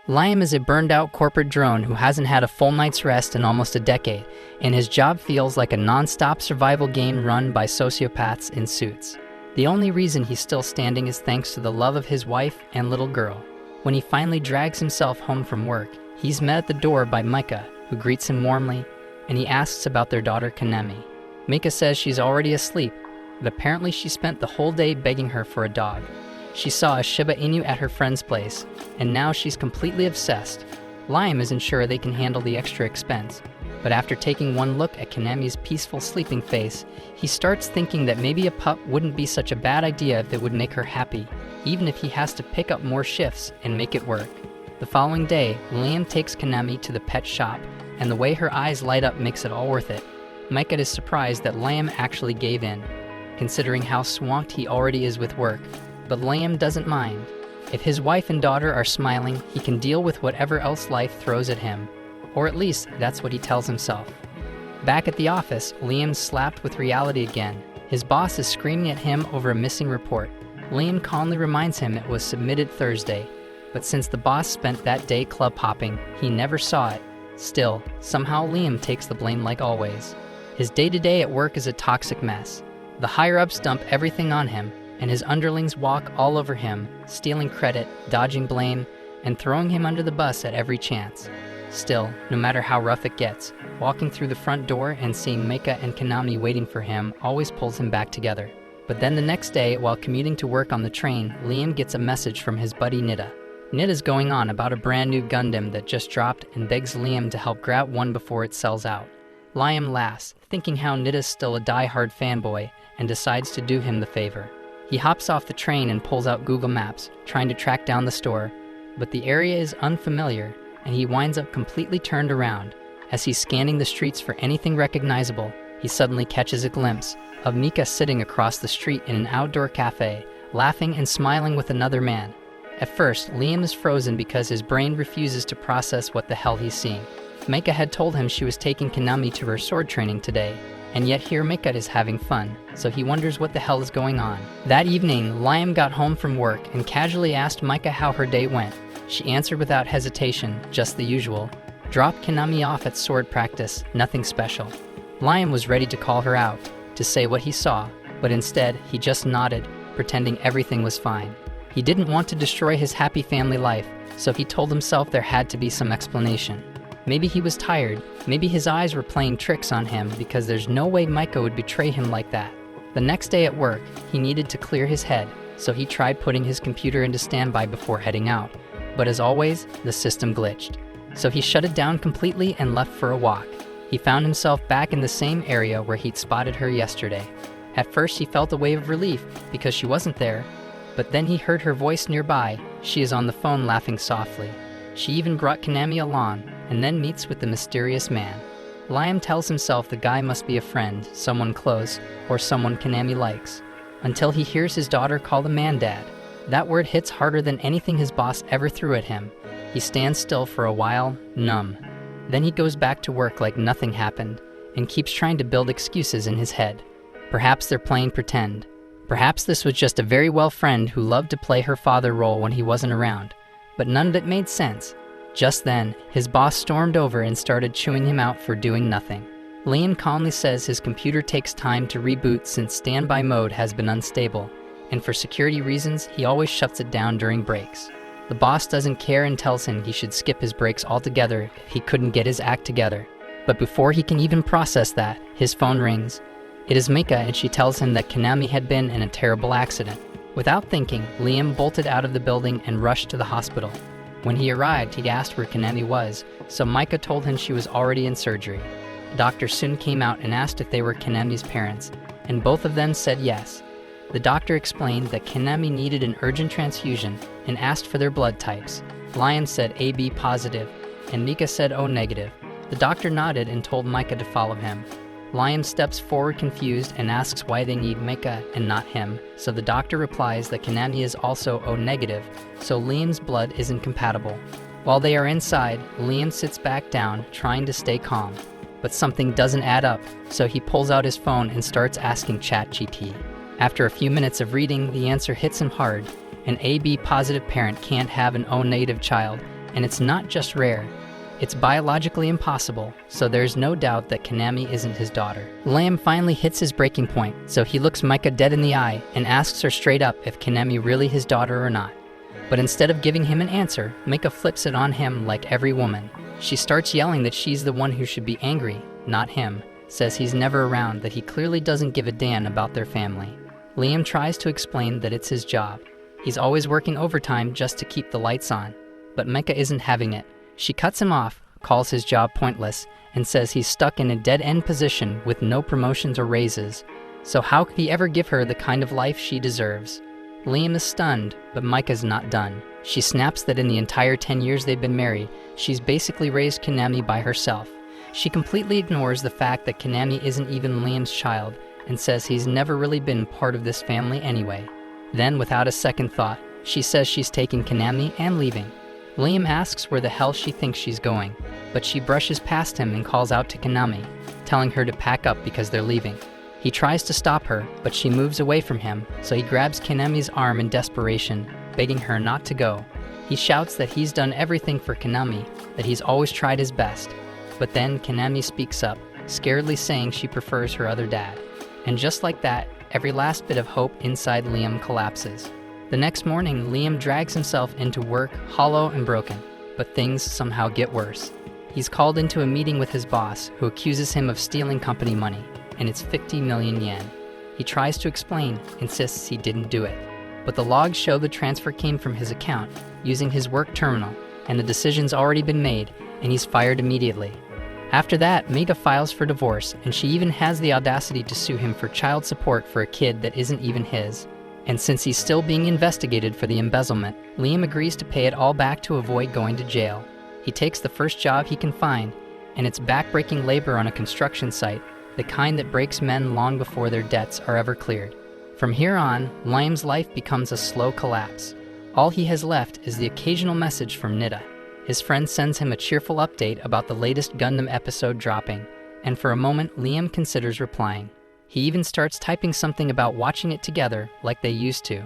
Liam is a burned-out corporate drone who hasn't had a full night's rest in almost a decade, and his job feels like a non-stop survival game run by sociopaths in suits. The only reason he's still standing is thanks to the love of his wife and little girl. When he finally drags himself home from work, he's met at the door by Micah, who greets him warmly, and he asks about their daughter Kanemi. Micah says she's already asleep, but apparently she spent the whole day begging her for a dog. She saw a Shiba Inu at her friend's place, and now she's completely obsessed. Liam isn't sure they can handle the extra expense, but after taking one look at Kanemi's peaceful sleeping face, he starts thinking that maybe a pup wouldn't be such a bad idea if it would make her happy, even if he has to pick up more shifts and make it work. The following day, Liam takes Kanemi to the pet shop, and the way her eyes light up makes it all worth it. Micah is surprised that Liam actually gave in, considering how swamped he already is with work. But Liam doesn't mind. If his wife and daughter are smiling, he can deal with whatever else life throws at him. Or at least, that's what he tells himself. Back at the office, Liam's slapped with reality again. His boss is screaming at him over a missing report. Liam calmly reminds him it was submitted Thursday, but since the boss spent that day club hopping, he never saw it. Still, somehow Liam takes the blame like always. His day-to-day at work is a toxic mess. The higher-ups dump everything on him, and his underlings walk all over him, stealing credit, dodging blame, and throwing him under the bus at every chance. Still, no matter how rough it gets, walking through the front door and seeing Micah and Kanemi waiting for him always pulls him back together. But then the next day, while commuting to work on the train, Liam gets a message from his buddy Nida. Nida's going on about a brand new Gundam that just dropped and begs Liam to help grab one before it sells out. Liam laughs, thinking how Nida's still a die-hard fanboy, and decides to do him the favor. He hops off the train and pulls out Google Maps, trying to track down the store, but the area is unfamiliar, and he winds up completely turned around. As he's scanning the streets for anything recognizable, he suddenly catches a glimpse of Mika sitting across the street in an outdoor cafe, laughing and smiling with another man. At first, Liam is frozen because his brain refuses to process what the hell he's seeing. Mika had told him she was taking Kanemi to her sword training today, and yet here Mika is having fun, so he wonders what the hell is going on. That evening, Liam got home from work and casually asked Micah how her day went. She answered without hesitation, just the usual. Dropped Kanemi off at sword practice, nothing special. Liam was ready to call her out, to say what he saw, but instead, he just nodded, pretending everything was fine. He didn't want to destroy his happy family life, so he told himself there had to be some explanation. Maybe he was tired, maybe his eyes were playing tricks on him because there's no way Micah would betray him like that. The next day at work, he needed to clear his head, so he tried putting his computer into standby before heading out. But as always, the system glitched. So he shut it down completely and left for a walk. He found himself back in the same area where he'd spotted her yesterday. At first he felt a wave of relief because she wasn't there, but then he heard her voice nearby. She is on the phone laughing softly. She even brought Kanemi along, and then meets with the mysterious man. Liam tells himself the guy must be a friend, someone close, or someone Kanemi likes, until he hears his daughter call the man dad. That word hits harder than anything his boss ever threw at him. He stands still for a while, numb. Then he goes back to work like nothing happened, and keeps trying to build excuses in his head. Perhaps they're playing pretend. Perhaps this was just a very well friend who loved to play her father role when he wasn't around. But none of it made sense. Just then, his boss stormed over and started chewing him out for doing nothing. Liam calmly says his computer takes time to reboot since standby mode has been unstable, and for security reasons, he always shuts it down during breaks. The boss doesn't care and tells him he should skip his breaks altogether if he couldn't get his act together. But before he can even process that, his phone rings. It is Mika, and she tells him that Kanemi had been in a terrible accident. Without thinking, Liam bolted out of the building and rushed to the hospital. When he arrived, he asked where Kanemi was, so Micah told him she was already in surgery. A doctor soon came out and asked if they were Kanemi's parents, and both of them said yes. The doctor explained that Kanemi needed an urgent transfusion and asked for their blood types. Liam said AB positive, and Mika said O negative. The doctor nodded and told Micah to follow him. Liam steps forward confused and asks why they need Micah and not him, so the doctor replies that Kanemi is also O negative, so Liam's blood isn't compatible. While they are inside, Liam sits back down, trying to stay calm. But something doesn't add up, so he pulls out his phone and starts asking ChatGPT. After a few minutes of reading, the answer hits him hard. An AB positive parent can't have an O negative child, And it's not just rare. It's biologically impossible, so there's no doubt that Konami isn't his daughter. Liam finally hits his breaking point, so he looks Micah dead in the eye and asks her straight up if Konami really his daughter or not. But instead of giving him an answer, Micah flips it on him like every woman. She starts yelling that she's the one who should be angry, not him, says he's never around, that he clearly doesn't give a damn about their family. Liam tries to explain that it's his job. He's always working overtime just to keep the lights on. But Micah isn't having it. She cuts him off, calls his job pointless, and says he's stuck in a dead-end position with no promotions or raises. So how could he ever give her the kind of life she deserves? Liam is stunned, but Micah's not done. She snaps that in the entire 10 years they've been married, she's basically raised Konami by herself. She completely ignores the fact that Konami isn't even Liam's child, and says he's never really been part of this family anyway. Then, without a second thought, she says she's taking Konami and leaving. Liam asks where the hell she thinks she's going, but she brushes past him and calls out to Konami, telling her to pack up because they're leaving. He tries to stop her, but she moves away from him, so he grabs Konami's arm in desperation, begging her not to go. He shouts that he's done everything for Konami, that he's always tried his best. But then Konami speaks up, scaredly saying she prefers her other dad. And just like that, every last bit of hope inside Liam collapses. The next morning, Liam drags himself into work, hollow and broken, but things somehow get worse. He's called into a meeting with his boss, who accuses him of stealing company money, and it's 50 million yen. He tries to explain, insists he didn't do it. But the logs show the transfer came from his account, using his work terminal, and the decision's already been made, and he's fired immediately. After that, Mega files for divorce, and she even has the audacity to sue him for child support for a kid that isn't even his. And since he's still being investigated for the embezzlement, Liam agrees to pay it all back to avoid going to jail. He takes the first job he can find, and it's backbreaking labor on a construction site, the kind that breaks men long before their debts are ever cleared. From here on, Liam's life becomes a slow collapse. All he has left is the occasional message from Nida. His friend sends him a cheerful update about the latest Gundam episode dropping, and for a moment, Liam considers replying. He even starts typing something about watching it together like they used to.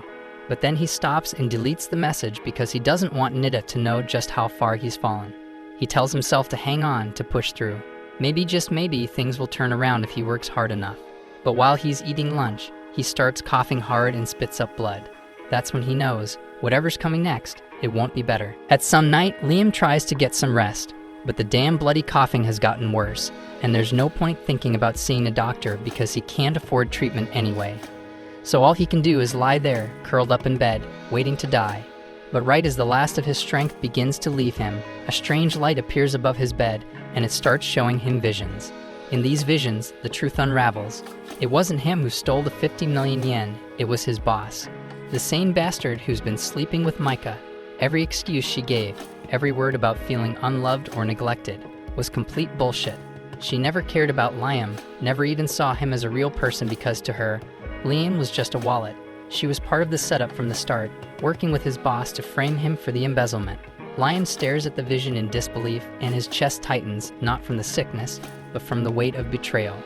But then he stops and deletes the message because he doesn't want Nida to know just how far he's fallen. He tells himself to hang on, to push through. Maybe, just maybe, things will turn around if he works hard enough. But while he's eating lunch, he starts coughing hard and spits up blood. That's when he knows, whatever's coming next, it won't be better. At some night, Liam tries to get some rest, but the damn bloody coughing has gotten worse, and there's no point thinking about seeing a doctor because he can't afford treatment anyway. So all he can do is lie there, curled up in bed, waiting to die. But right as the last of his strength begins to leave him, a strange light appears above his bed, and it starts showing him visions. In these visions, the truth unravels. It wasn't him who stole the 50 million yen, it was his boss. The same bastard who's been sleeping with Micah. Every excuse she gave, every word about feeling unloved or neglected, was complete bullshit. She never cared about Liam, never even saw him as a real person because to her, Liam was just a wallet. She was part of the setup from the start, working with his boss to frame him for the embezzlement. Liam stares at the vision in disbelief, and his chest tightens, not from the sickness, but from the weight of betrayal.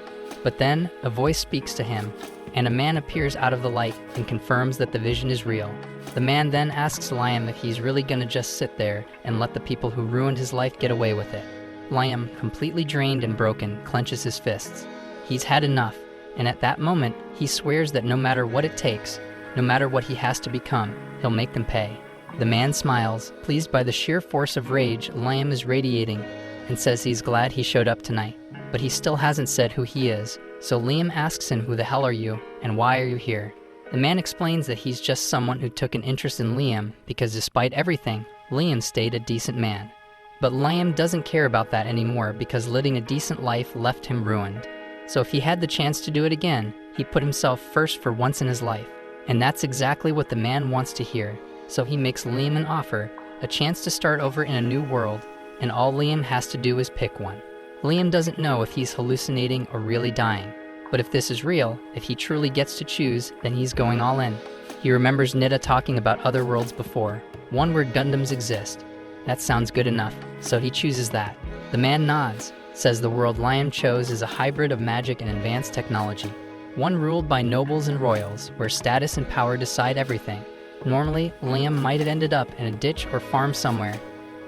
But then, a voice speaks to him, and a man appears out of the light and confirms that the vision is real. The man then asks Liam if he's really gonna just sit there and let the people who ruined his life get away with it. Liam, completely drained and broken, clenches his fists. He's had enough, and at that moment, he swears that no matter what it takes, no matter what he has to become, he'll make them pay. The man smiles, pleased by the sheer force of rage Liam is radiating, and says he's glad he showed up tonight. But he still hasn't said who he is, so Liam asks him, who the hell are you, and why are you here? The man explains that he's just someone who took an interest in Liam because despite everything, Liam stayed a decent man. But Liam doesn't care about that anymore because living a decent life left him ruined. So if he had the chance to do it again, he'd put himself first for once in his life. And that's exactly what the man wants to hear. So he makes Liam an offer, a chance to start over in a new world, and all Liam has to do is pick one. Liam doesn't know if he's hallucinating or really dying. But if this is real, if he truly gets to choose, then he's going all in. He remembers Nida talking about other worlds before, one where Gundams exist. That sounds good enough, so he chooses that. The man nods, says the world Liam chose is a hybrid of magic and advanced technology. One ruled by nobles and royals, where status and power decide everything. Normally, Liam might have ended up in a ditch or farm somewhere,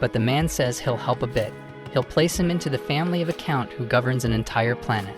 but the man says he'll help a bit. He'll place him into the family of a count who governs an entire planet.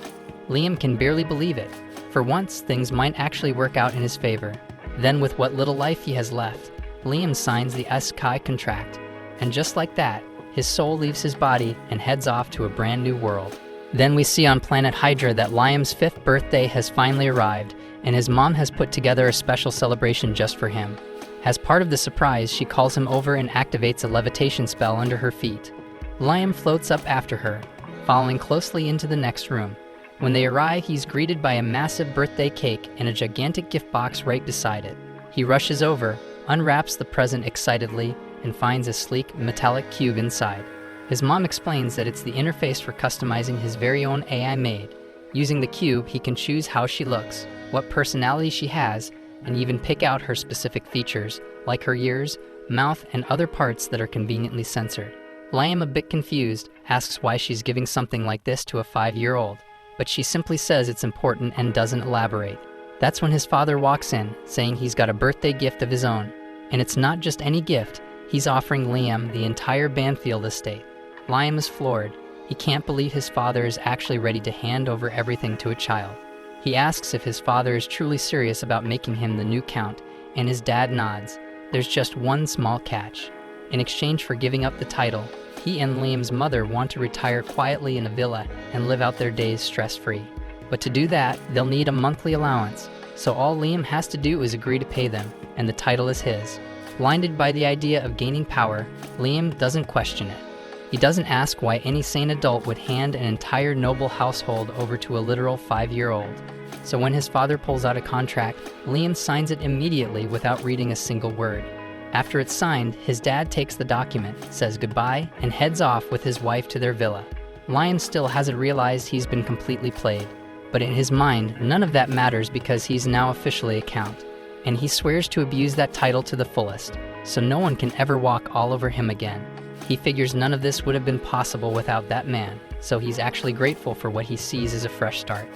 Liam can barely believe it. For once, things might actually work out in his favor. Then, with what little life he has left, Liam signs the Isekai contract. And just like that, his soul leaves his body and heads off to a brand new world. Then we see on planet Hydra that Liam's 5th birthday has finally arrived, and his mom has put together a special celebration just for him. As part of the surprise, she calls him over and activates a levitation spell under her feet. Liam floats up after her, following closely into the next room. When they arrive, he's greeted by a massive birthday cake and a gigantic gift box right beside it. He rushes over, unwraps the present excitedly, and finds a sleek, metallic cube inside. His mom explains that it's the interface for customizing his very own AI maid. Using the cube, he can choose how she looks, what personality she has, and even pick out her specific features, like her ears, mouth, and other parts that are conveniently censored. Liam, a bit confused, asks why she's giving something like this to a 5-year-old, but she simply says it's important and doesn't elaborate. That's when his father walks in, saying he's got a birthday gift of his own. And it's not just any gift, he's offering Liam the entire Banfield estate. Liam is floored. He can't believe his father is actually ready to hand over everything to a child. He asks if his father is truly serious about making him the new count, and his dad nods. There's just one small catch. In exchange for giving up the title, he and Liam's mother want to retire quietly in a villa and live out their days stress-free. But to do that, they'll need a monthly allowance, so all Liam has to do is agree to pay them, and the title is his. Blinded by the idea of gaining power, Liam doesn't question it. He doesn't ask why any sane adult would hand an entire noble household over to a literal 5-year-old. So when his father pulls out a contract, Liam signs it immediately without reading a single word. After it's signed, his dad takes the document, says goodbye, and heads off with his wife to their villa. Liam still hasn't realized he's been completely played. But in his mind, none of that matters because he's now officially a count. And he swears to abuse that title to the fullest, so no one can ever walk all over him again. He figures none of this would have been possible without that man, so he's actually grateful for what he sees as a fresh start.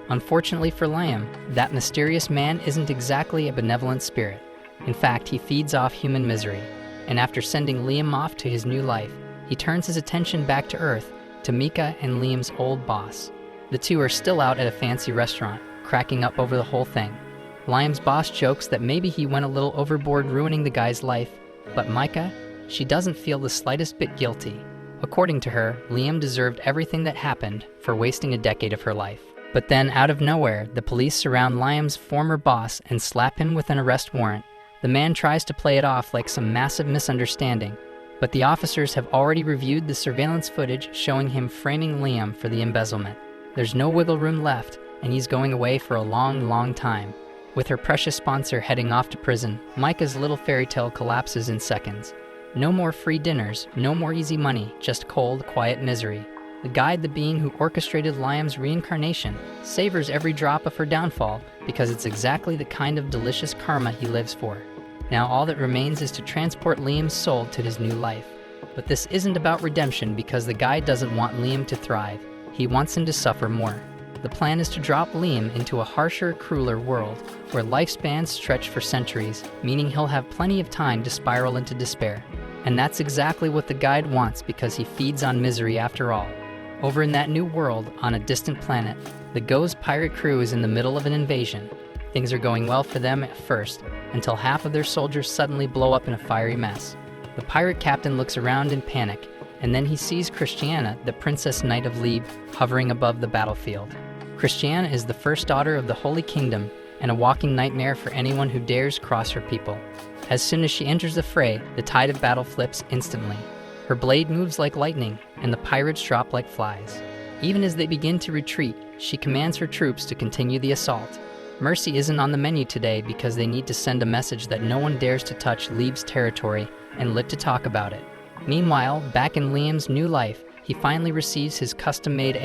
Unfortunately for Liam, that mysterious man isn't exactly a benevolent spirit. In fact, he feeds off human misery, and after sending Liam off to his new life, he turns his attention back to Earth, to Mika and Liam's old boss. The two are still out at a fancy restaurant, cracking up over the whole thing. Liam's boss jokes that maybe he went a little overboard ruining the guy's life, but Mika, she doesn't feel the slightest bit guilty. According to her, Liam deserved everything that happened for wasting a decade of her life. But then, out of nowhere, the police surround Liam's former boss and slap him with an arrest warrant. The man tries to play it off like some massive misunderstanding, but the officers have already reviewed the surveillance footage showing him framing Liam for the embezzlement. There's no wiggle room left, and he's going away for a long, long time. With her precious sponsor heading off to prison, Micah's little fairy tale collapses in seconds. No more free dinners, no more easy money, just cold, quiet misery. The guide, the being who orchestrated Liam's reincarnation, savors every drop of her downfall because it's exactly the kind of delicious karma he lives for. Now all that remains is to transport Liam's soul to his new life. But this isn't about redemption because the guide doesn't want Liam to thrive. He wants him to suffer more. The plan is to drop Liam into a harsher, crueler world where lifespans stretch for centuries, meaning he'll have plenty of time to spiral into despair. And that's exactly what the guide wants because he feeds on misery after all. Over in that new world, on a distant planet, the Go's pirate crew is in the middle of an invasion. Things are going well for them at first, until half of their soldiers suddenly blow up in a fiery mess. The pirate captain looks around in panic, and then he sees Christiana, the Princess Knight of Lebe, hovering above the battlefield. Christiana is the first daughter of the Holy Kingdom, and a walking nightmare for anyone who dares cross her people. As soon as she enters the fray, the tide of battle flips instantly. Her blade moves like lightning, and the pirates drop like flies. Even as they begin to retreat, she commands her troops to continue the assault. Mercy isn't on the menu today because they need to send a message that no one dares to touch Lebe's territory and live to talk about it. Meanwhile, back in Liam's new life, he finally receives his custom-made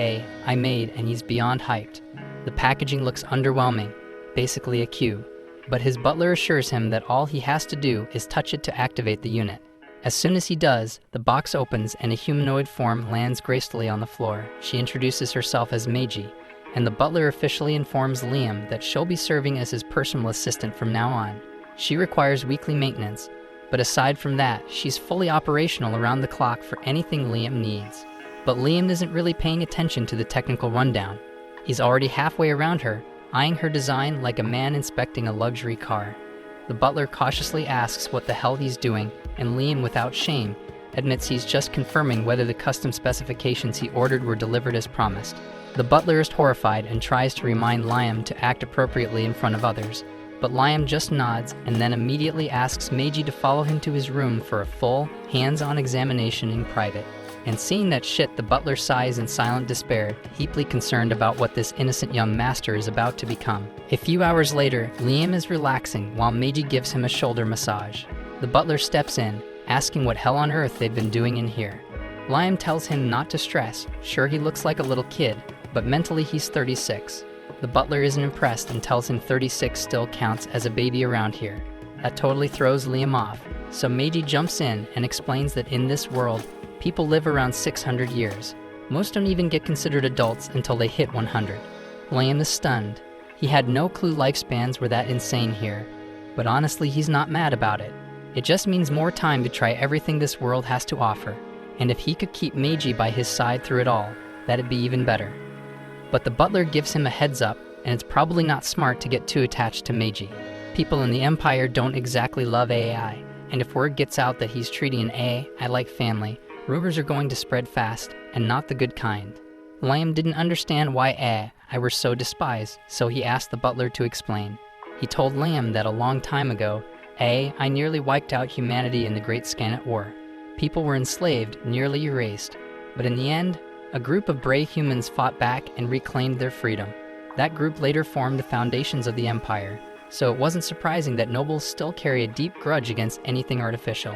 I made, and he's beyond hyped. The packaging looks underwhelming, basically a cube, but his butler assures him that all he has to do is touch it to activate the unit. As soon as he does, the box opens and a humanoid form lands gracefully on the floor. She introduces herself as Meiji, and the butler officially informs Liam that she'll be serving as his personal assistant from now on. She requires weekly maintenance, But aside from that, she's fully operational around the clock for anything Liam needs. But Liam isn't really paying attention to the technical rundown. He's already halfway around her, eyeing her design like a man inspecting a luxury car. The butler cautiously asks what the hell he's doing, and Liam, without shame, admits he's just confirming whether the custom specifications he ordered were delivered as promised. The butler is horrified and tries to remind Liam to act appropriately in front of others, but Liam just nods and then immediately asks Meiji to follow him to his room for a full, hands-on examination in private. And seeing that shit, the butler sighs in silent despair, deeply concerned about what this innocent young master is about to become. A few hours later, Liam is relaxing while Meiji gives him a shoulder massage. The butler steps in, asking what hell on earth they've been doing in here. Liam tells him not to stress. Sure, he looks like a little kid, but mentally he's 36. The butler isn't impressed and tells him 36 still counts as a baby around here. That totally throws Liam off, so Meiji jumps in and explains that in this world, people live around 600 years. Most don't even get considered adults until they hit 100. Liam is stunned. He had no clue lifespans were that insane here. But honestly, he's not mad about it. It just means more time to try everything this world has to offer. And if he could keep Meiji by his side through it all, that'd be even better. But the butler gives him a heads up, and it's probably not smart to get too attached to Meiji. People in the Empire don't exactly love AI, and if word gets out that he's treating an AI like family, rumors are going to spread fast, and not the good kind. Liam didn't understand why AI were so despised, so he asked the butler to explain. He told Liam that a long time ago, AI nearly wiped out humanity in the Great Scanet War. People were enslaved, nearly erased. But in the end, a group of brave humans fought back and reclaimed their freedom. That group later formed the foundations of the Empire, so it wasn't surprising that nobles still carry a deep grudge against anything artificial.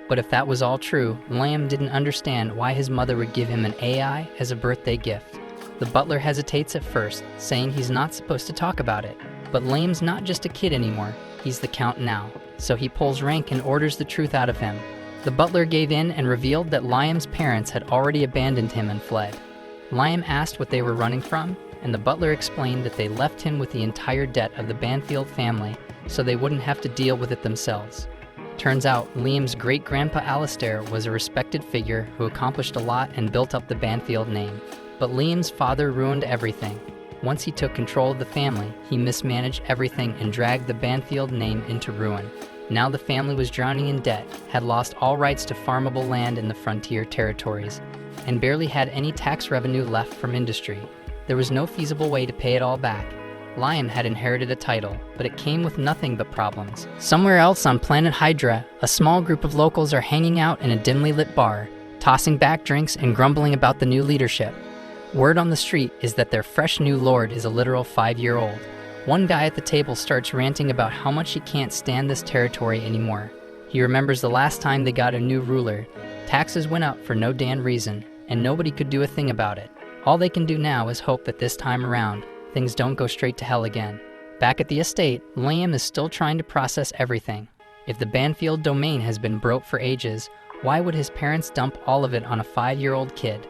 But if that was all true, Liam didn't understand why his mother would give him an AI as a birthday gift. The butler hesitates at first, saying he's not supposed to talk about it. But Liam's not just a kid anymore, he's the Count now, so he pulls rank and orders the truth out of him. The butler gave in and revealed that Liam's parents had already abandoned him and fled. Liam asked what they were running from, and the butler explained that they left him with the entire debt of the Banfield family so they wouldn't have to deal with it themselves. Turns out, Liam's great-grandpa Alistair was a respected figure who accomplished a lot and built up the Banfield name. But Liam's father ruined everything. Once he took control of the family, he mismanaged everything and dragged the Banfield name into ruin. Now the family was drowning in debt, had lost all rights to farmable land in the frontier territories, and barely had any tax revenue left from industry. There was no feasible way to pay it all back. Liam had inherited a title, but it came with nothing but problems. Somewhere else on planet Hydra, a small group of locals are hanging out in a dimly lit bar, tossing back drinks and grumbling about the new leadership. Word on the street is that their fresh new lord is a literal 5-year-old. One guy at the table starts ranting about how much he can't stand this territory anymore. He remembers the last time they got a new ruler. Taxes went up for no damn reason, and nobody could do a thing about it. All they can do now is hope that this time around, things don't go straight to hell again. Back at the estate, Liam is still trying to process everything. If the Banfield domain has been broke for ages, why would his parents dump all of it on a 5-year-old kid?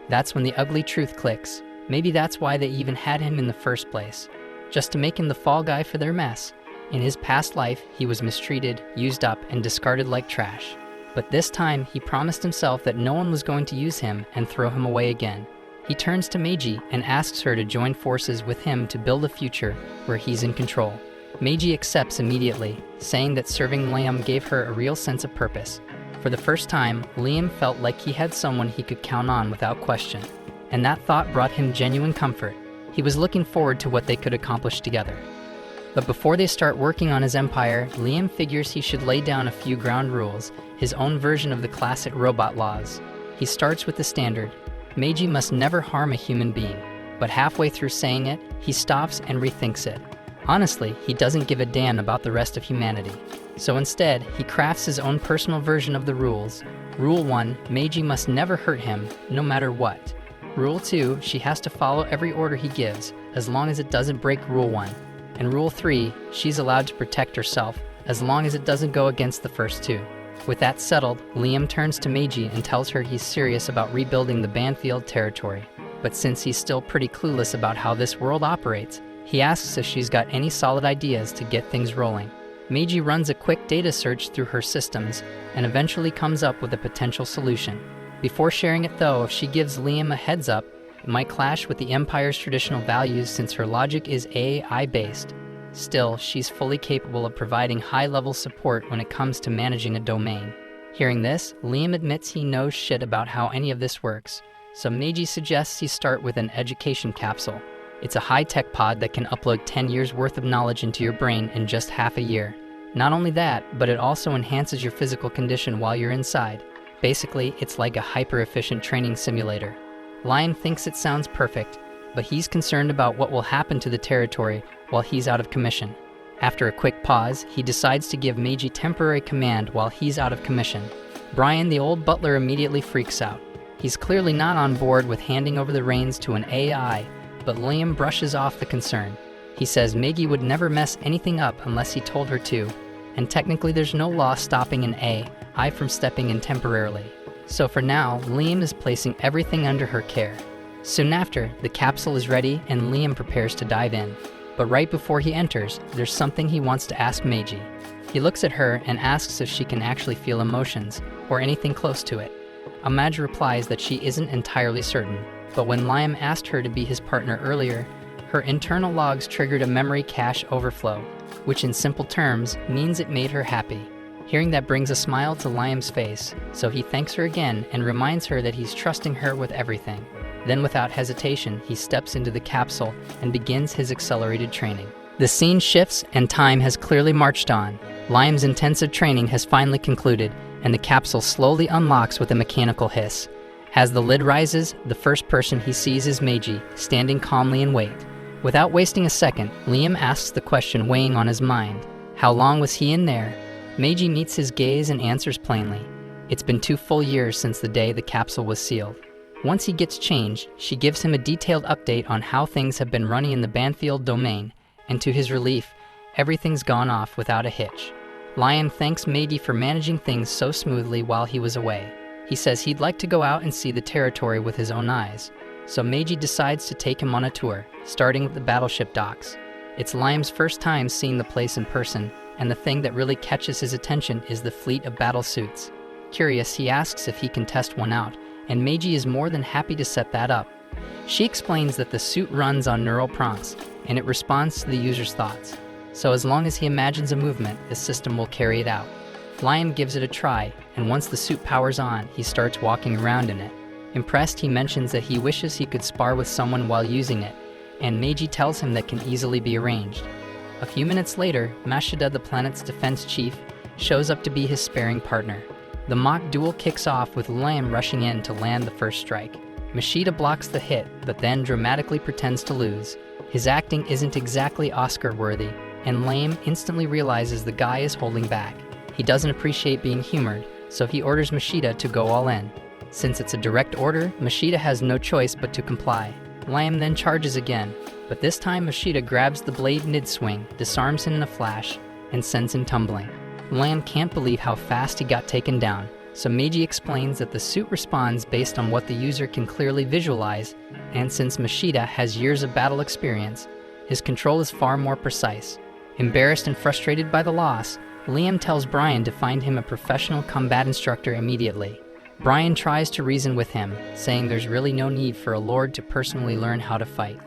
That's when the ugly truth clicks. Maybe that's why they even had him in the first place. Just to make him the fall guy for their mess. In his past life, he was mistreated, used up, and discarded like trash. But this time, he promised himself that no one was going to use him and throw him away again. He turns to Meiji and asks her to join forces with him to build a future where he's in control. Meiji accepts immediately, saying that serving Liam gave her a real sense of purpose. For the first time, Liam felt like he had someone he could count on without question, and that thought brought him genuine comfort. He was looking forward to what they could accomplish together. But before they start working on his empire, Liam figures he should lay down a few ground rules, his own version of the classic robot laws. He starts with the standard: Meiji must never harm a human being. But halfway through saying it, he stops and rethinks it. Honestly, he doesn't give a damn about the rest of humanity. So instead, he crafts his own personal version of the rules. Rule 1, Meiji must never hurt him, no matter what. Rule 2, she has to follow every order he gives, as long as it doesn't break Rule 1. And Rule 3, she's allowed to protect herself, as long as it doesn't go against the first two. With that settled, Liam turns to Meiji and tells her he's serious about rebuilding the Banfield territory. But since he's still pretty clueless about how this world operates, he asks if she's got any solid ideas to get things rolling. Meiji runs a quick data search through her systems and eventually comes up with a potential solution. Before sharing it though, if she gives Liam a heads up, it might clash with the Empire's traditional values since her logic is AI-based. Still, she's fully capable of providing high-level support when it comes to managing a domain. Hearing this, Liam admits he knows shit about how any of this works, so Meiji suggests he start with an education capsule. It's a high-tech pod that can upload 10 years worth of knowledge into your brain in just half a year. Not only that, but it also enhances your physical condition while you're inside. Basically, it's like a hyper-efficient training simulator. Liam thinks it sounds perfect, but he's concerned about what will happen to the territory while he's out of commission. After a quick pause, he decides to give Meiji temporary command while he's out of commission. Brian, the old butler, immediately freaks out. He's clearly not on board with handing over the reins to an AI, but Liam brushes off the concern. He says Meiji would never mess anything up unless he told her to, and technically there's no law stopping an AI from stepping in temporarily. So for now, Liam is placing everything under her care. Soon after, the capsule is ready and Liam prepares to dive in. But right before he enters, there's something he wants to ask Meiji. He looks at her and asks if she can actually feel emotions, or anything close to it. Meiji replies that she isn't entirely certain, but when Liam asked her to be his partner earlier, her internal logs triggered a memory cache overflow, which in simple terms means it made her happy. Hearing that brings a smile to Liam's face, so he thanks her again and reminds her that he's trusting her with everything. Then without hesitation, he steps into the capsule and begins his accelerated training. The scene shifts and time has clearly marched on. Liam's intensive training has finally concluded, and the capsule slowly unlocks with a mechanical hiss. As the lid rises, the first person he sees is Meiji, standing calmly in wait. Without wasting a second, Liam asks the question weighing on his mind. How long was he in there? Meiji meets his gaze and answers plainly. It's been 2 full years since the day the capsule was sealed. Once he gets changed, she gives him a detailed update on how things have been running in the Banfield domain, and to his relief, everything's gone off without a hitch. Liam thanks Meiji for managing things so smoothly while he was away. He says he'd like to go out and see the territory with his own eyes, so Meiji decides to take him on a tour, starting with the battleship docks. It's Liam's first time seeing the place in person, and the thing that really catches his attention is the fleet of battle suits. Curious, he asks if he can test one out, and Meiji is more than happy to set that up. She explains that the suit runs on neural prompts, and it responds to the user's thoughts. So as long as he imagines a movement, the system will carry it out. Liam gives it a try, and once the suit powers on, he starts walking around in it. Impressed, he mentions that he wishes he could spar with someone while using it, and Meiji tells him that can easily be arranged. A few minutes later, Mashida, the planet's defense chief, shows up to be his sparring partner. The mock duel kicks off with Liam rushing in to land the first strike. Mashida blocks the hit, but then dramatically pretends to lose. His acting isn't exactly Oscar-worthy, and Liam instantly realizes the guy is holding back. He doesn't appreciate being humored, so he orders Mashida to go all in. Since it's a direct order, Mashida has no choice but to comply. Liam then charges again, but this time Mashida grabs the blade mid-swing, disarms him in a flash, and sends him tumbling. Liam can't believe how fast he got taken down, so Meiji explains that the suit responds based on what the user can clearly visualize, and since Mashida has years of battle experience, his control is far more precise. Embarrassed and frustrated by the loss, Liam tells Brian to find him a professional combat instructor immediately. Brian tries to reason with him, saying there's really no need for a lord to personally learn how to fight.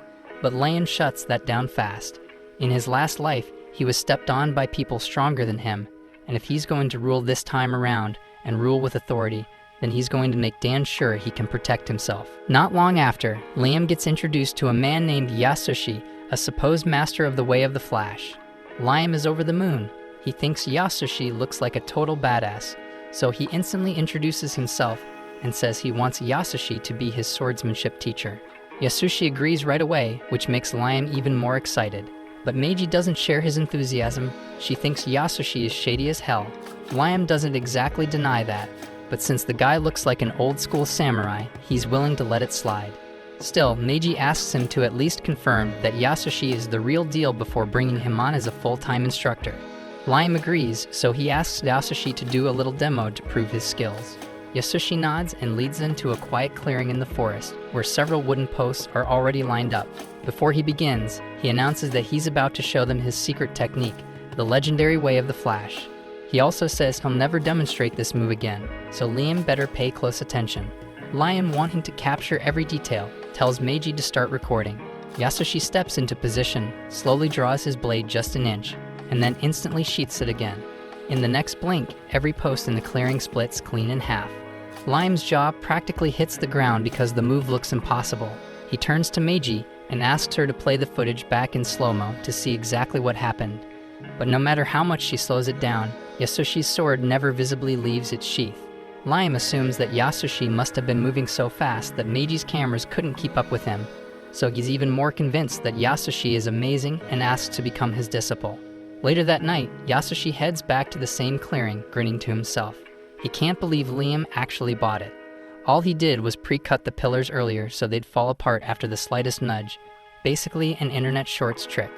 But Liam shuts that down fast. In his last life, he was stepped on by people stronger than him, and if he's going to rule this time around, and rule with authority, then he's going to make damn sure he can protect himself. Not long after, Liam gets introduced to a man named Yasushi, a supposed master of the Way of the Flash. Liam is over the moon. He thinks Yasushi looks like a total badass, so he instantly introduces himself and says he wants Yasushi to be his swordsmanship teacher. Yasushi agrees right away, which makes Liam even more excited. But Meiji doesn't share his enthusiasm. She thinks Yasushi is shady as hell. Liam doesn't exactly deny that, but since the guy looks like an old-school samurai, he's willing to let it slide. Still, Meiji asks him to at least confirm that Yasushi is the real deal before bringing him on as a full-time instructor. Liam agrees, so he asks Yasushi to do a little demo to prove his skills. Yasushi nods and leads them to a quiet clearing in the forest, where several wooden posts are already lined up. Before he begins, he announces that he's about to show them his secret technique, the legendary way of the Flash. He also says he'll never demonstrate this move again, so Liam better pay close attention. Liam, wanting to capture every detail, tells Meiji to start recording. Yasushi steps into position, slowly draws his blade just an inch, and then instantly sheaths it again. In the next blink, every post in the clearing splits clean in half. Liam's jaw practically hits the ground because the move looks impossible. He turns to Meiji and asks her to play the footage back in slow-mo to see exactly what happened. But no matter how much she slows it down, Yasushi's sword never visibly leaves its sheath. Liam assumes that Yasushi must have been moving so fast that Meiji's cameras couldn't keep up with him, so he's even more convinced that Yasushi is amazing and asks to become his disciple. Later that night, Yasushi heads back to the same clearing, grinning to himself. He can't believe Liam actually bought it. All he did was pre-cut the pillars earlier so they'd fall apart after the slightest nudge. Basically an internet shorts trick.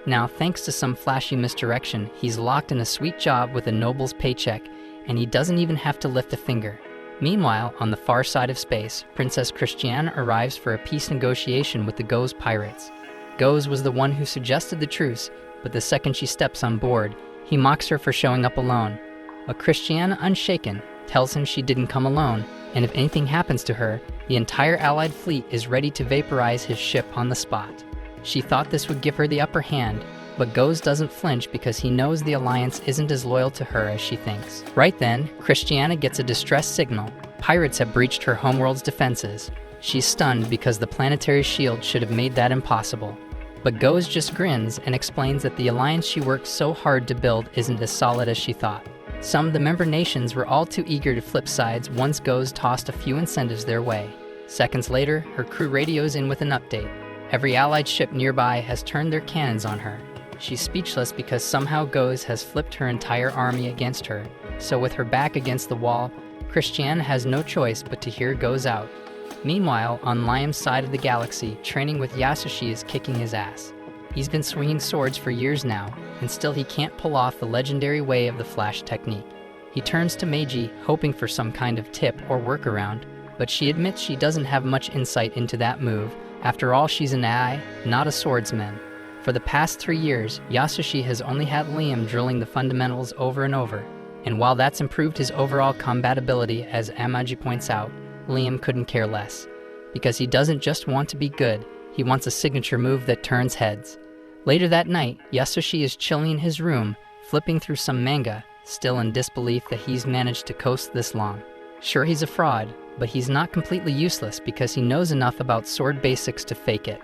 Now, thanks to some flashy misdirection, he's locked in a sweet job with a noble's paycheck, and he doesn't even have to lift a finger. Meanwhile, on the far side of space, Princess Christiane arrives for a peace negotiation with the Go's pirates. Go's was the one who suggested the truce, but the second she steps on board, he mocks her for showing up alone. But Christiane, unshaken, tells him she didn't come alone, and if anything happens to her, the entire Allied fleet is ready to vaporize his ship on the spot. She thought this would give her the upper hand, but Go's doesn't flinch because he knows the Alliance isn't as loyal to her as she thinks. Right then, Christiana gets a distress signal. Pirates have breached her homeworld's defenses. She's stunned because the planetary shield should have made that impossible. But Go's just grins and explains that the alliance she worked so hard to build isn't as solid as she thought. Some of the member nations were all too eager to flip sides once Go's tossed a few incentives their way. Seconds later, her crew radios in with an update. Every allied ship nearby has turned their cannons on her. She's speechless because somehow Go's has flipped her entire army against her, so with her back against the wall, Christiane has no choice but to hear Go's out. Meanwhile, on Liam's side of the galaxy, training with Yasushi is kicking his ass. He's been swinging swords for years now, and still he can't pull off the legendary way of the Flash technique. He turns to Meiji, hoping for some kind of tip or workaround, but she admits she doesn't have much insight into that move. After all, she's an AI, not a swordsman. For the past 3 years, Yasushi has only had Liam drilling the fundamentals over and over, and while that's improved his overall combat ability, as Amaji points out, Liam couldn't care less. Because he doesn't just want to be good, he wants a signature move that turns heads. Later that night, Yasushi is chilling in his room, flipping through some manga, still in disbelief that he's managed to coast this long. Sure, he's a fraud, but he's not completely useless because he knows enough about sword basics to fake it.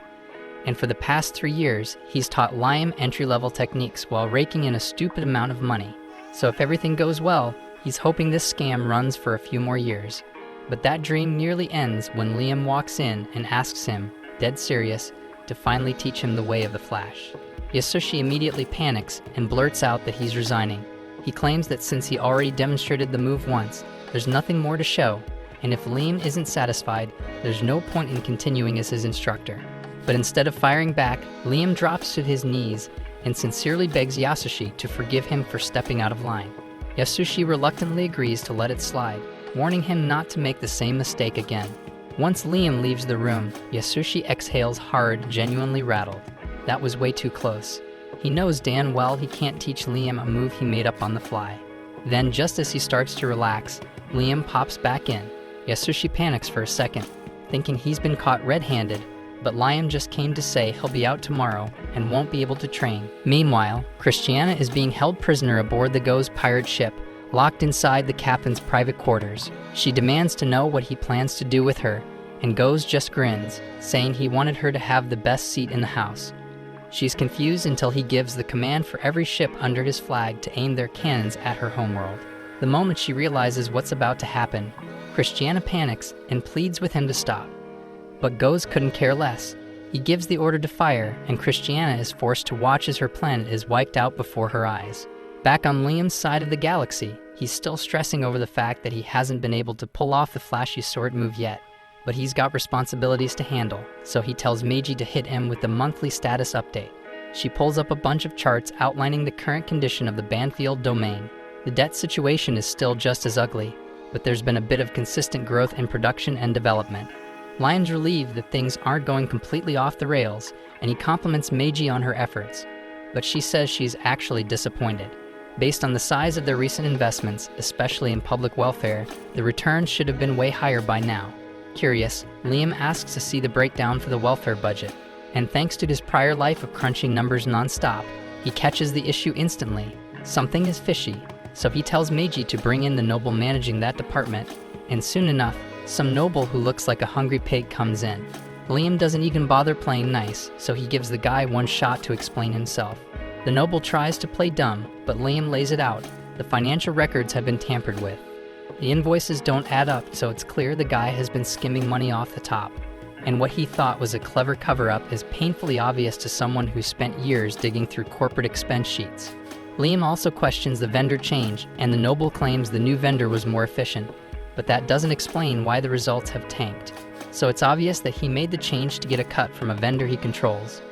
And for the past 3 years, he's taught Liam entry-level techniques while raking in a stupid amount of money. So if everything goes well, he's hoping this scam runs for a few more years. But that dream nearly ends when Liam walks in and asks him, dead serious, to finally teach him the way of the Flash. Yasushi immediately panics and blurts out that he's resigning. He claims that since he already demonstrated the move once, there's nothing more to show, and if Liam isn't satisfied, there's no point in continuing as his instructor. But instead of firing back, Liam drops to his knees and sincerely begs Yasushi to forgive him for stepping out of line. Yasushi reluctantly agrees to let it slide, warning him not to make the same mistake again. Once Liam leaves the room, Yasushi exhales hard, genuinely rattled. That was way too close. He knows damn well he can't teach Liam a move he made up on the fly. Then, just as he starts to relax, Liam pops back in. Yasushi panics for a second, thinking he's been caught red-handed, but Liam just came to say he'll be out tomorrow and won't be able to train. Meanwhile, Christiana is being held prisoner aboard the Go's pirate ship, locked inside the captain's private quarters. She demands to know what he plans to do with her, and Go's just grins, saying he wanted her to have the best seat in the house. She's confused until he gives the command for every ship under his flag to aim their cannons at her homeworld. The moment she realizes what's about to happen, Christiana panics and pleads with him to stop. But Go's couldn't care less. He gives the order to fire, and Christiana is forced to watch as her planet is wiped out before her eyes. Back on Liam's side of the galaxy, he's still stressing over the fact that he hasn't been able to pull off the flashy sword move yet. But he's got responsibilities to handle, so he tells Meiji to hit him with the monthly status update. She pulls up a bunch of charts outlining the current condition of the Banfield domain. The debt situation is still just as ugly, but there's been a bit of consistent growth in production and development. Liam's relieved that things aren't going completely off the rails, and he compliments Meiji on her efforts. but she says she's actually disappointed. Based on the size of their recent investments, especially in public welfare, the returns should have been way higher by now. Curious, Liam asks to see the breakdown for the welfare budget, and thanks to his prior life of crunching numbers non-stop, he catches the issue instantly. Something is fishy, so he tells Meiji to bring in the noble managing that department, and soon enough, some noble who looks like a hungry pig comes in. Liam doesn't even bother playing nice, so he gives the guy one shot to explain himself. The noble tries to play dumb, but Liam lays it out. The financial records have been tampered with. The invoices don't add up, so it's clear the guy has been skimming money off the top. And what he thought was a clever cover-up is painfully obvious to someone who spent years digging through corporate expense sheets. Liam also questions the vendor change, and the noble claims the new vendor was more efficient. But that doesn't explain why the results have tanked. So it's obvious that he made the change to get a cut from a vendor he controls.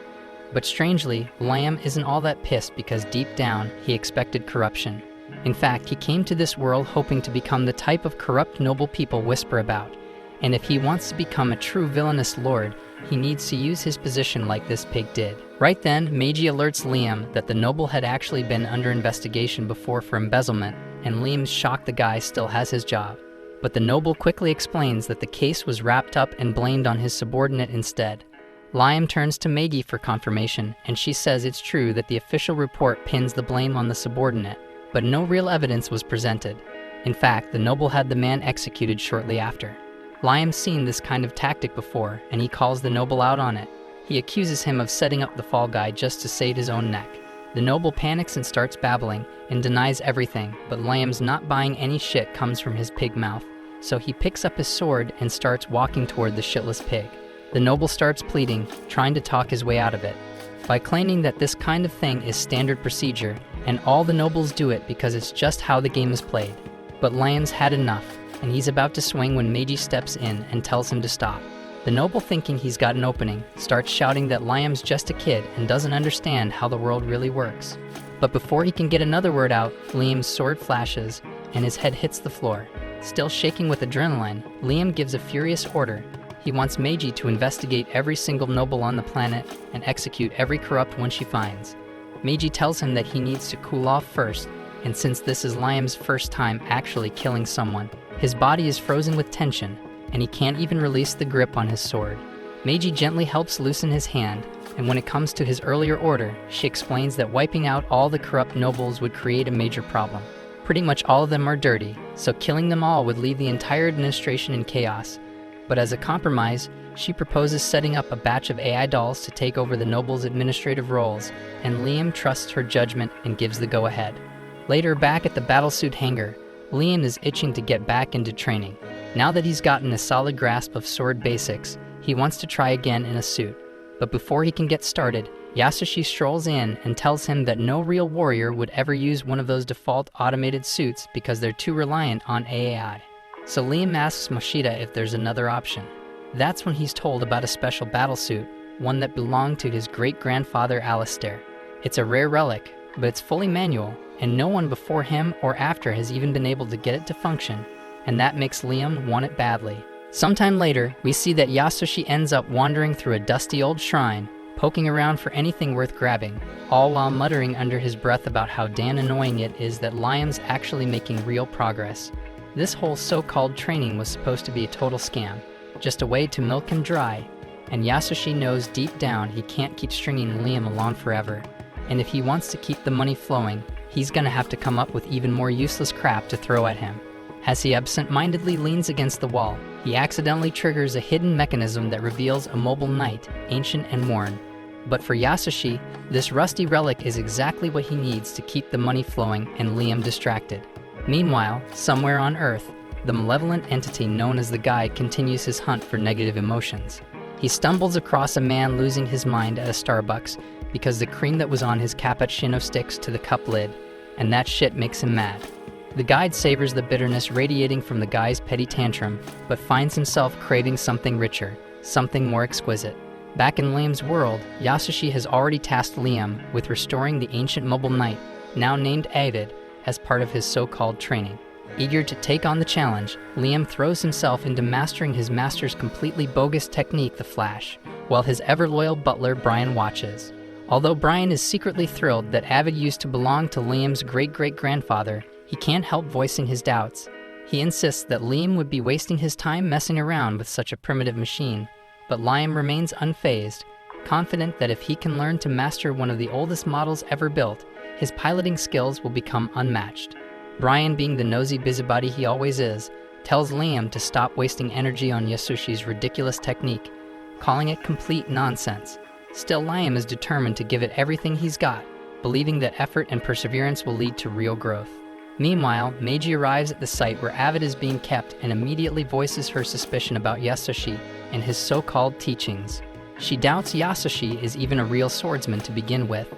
But strangely, Liam isn't all that pissed because deep down, he expected corruption. In fact, he came to this world hoping to become the type of corrupt noble people whisper about. And if he wants to become a true villainous lord, he needs to use his position like this pig did. Right then, Meiji alerts Liam that the noble had actually been under investigation before for embezzlement, and Liam's shocked the guy still has his job. But the noble quickly explains that the case was wrapped up and blamed on his subordinate instead. Liam turns to Meiji for confirmation, and she says it's true that the official report pins the blame on the subordinate, but no real evidence was presented. In fact, the noble had the man executed shortly after. Liam's seen this kind of tactic before, and he calls the noble out on it. He accuses him of setting up the fall guy just to save his own neck. The noble panics and starts babbling, and denies everything, but Liam's not buying any shit comes from his pig mouth, so he picks up his sword and starts walking toward the shitless pig. The noble starts pleading, trying to talk his way out of it, by claiming that this kind of thing is standard procedure, and all the nobles do it because it's just how the game is played. But Liam's had enough, and he's about to swing when Meiji steps in and tells him to stop. The noble, thinking he's got an opening, starts shouting that Liam's just a kid and doesn't understand how the world really works. But before he can get another word out, Liam's sword flashes, and his head hits the floor. Still shaking with adrenaline, Liam gives a furious order. He wants Meiji to investigate every single noble on the planet and execute every corrupt one she finds. Meiji tells him that he needs to cool off first, and since this is Liam's first time actually killing someone, his body is frozen with tension, and he can't even release the grip on his sword. Meiji gently helps loosen his hand, and when it comes to his earlier order, she explains that wiping out all the corrupt nobles would create a major problem. Pretty much all of them are dirty, so killing them all would leave the entire administration in chaos. But as a compromise, she proposes setting up a batch of AI dolls to take over the nobles' administrative roles, and Liam trusts her judgment and gives the go-ahead. Later, back at the battlesuit hangar, Liam is itching to get back into training. Now that he's gotten a solid grasp of sword basics, he wants to try again in a suit. But before he can get started, Yasushi strolls in and tells him that no real warrior would ever use one of those default automated suits because they're too reliant on AI. So Liam asks Moshida if there's another option. That's when he's told about a special battlesuit, one that belonged to his great-grandfather Alistair. It's a rare relic, but it's fully manual, and no one before him or after has even been able to get it to function, and that makes Liam want it badly. Sometime later, we see that Yasushi ends up wandering through a dusty old shrine, poking around for anything worth grabbing, all while muttering under his breath about how damn annoying it is that Liam's actually making real progress. This whole so-called training was supposed to be a total scam, just a way to milk him dry, and Yasushi knows deep down he can't keep stringing Liam along forever, and if he wants to keep the money flowing, he's gonna have to come up with even more useless crap to throw at him. As he absent-mindedly leans against the wall, he accidentally triggers a hidden mechanism that reveals a mobile knight, ancient and worn. But for Yasushi, this rusty relic is exactly what he needs to keep the money flowing and Liam distracted. Meanwhile, somewhere on Earth, the malevolent entity known as the Guide continues his hunt for negative emotions. He stumbles across a man losing his mind at a Starbucks because the cream that was on his cappuccino sticks to the cup lid, and that shit makes him mad. The Guide savors the bitterness radiating from the guy's petty tantrum, but finds himself craving something richer, something more exquisite. Back in Liam's world, Yasushi has already tasked Liam with restoring the ancient mobile knight, now named Avid, as part of his so-called training. Eager to take on the challenge, Liam throws himself into mastering his master's completely bogus technique, the Flash, while his ever-loyal butler Brian watches. Although Brian is secretly thrilled that Avid used to belong to Liam's great-great-grandfather, he can't help voicing his doubts. He insists that Liam would be wasting his time messing around with such a primitive machine, but Liam remains unfazed, confident that if he can learn to master one of the oldest models ever built, his piloting skills will become unmatched. Brian, being the nosy busybody he always is, tells Liam to stop wasting energy on Yasoshi's ridiculous technique, calling it complete nonsense. Still, Liam is determined to give it everything he's got, believing that effort and perseverance will lead to real growth. Meanwhile, Meiji arrives at the site where Avid is being kept and immediately voices her suspicion about Yasoshi and his so-called teachings. She doubts Yasoshi is even a real swordsman to begin with,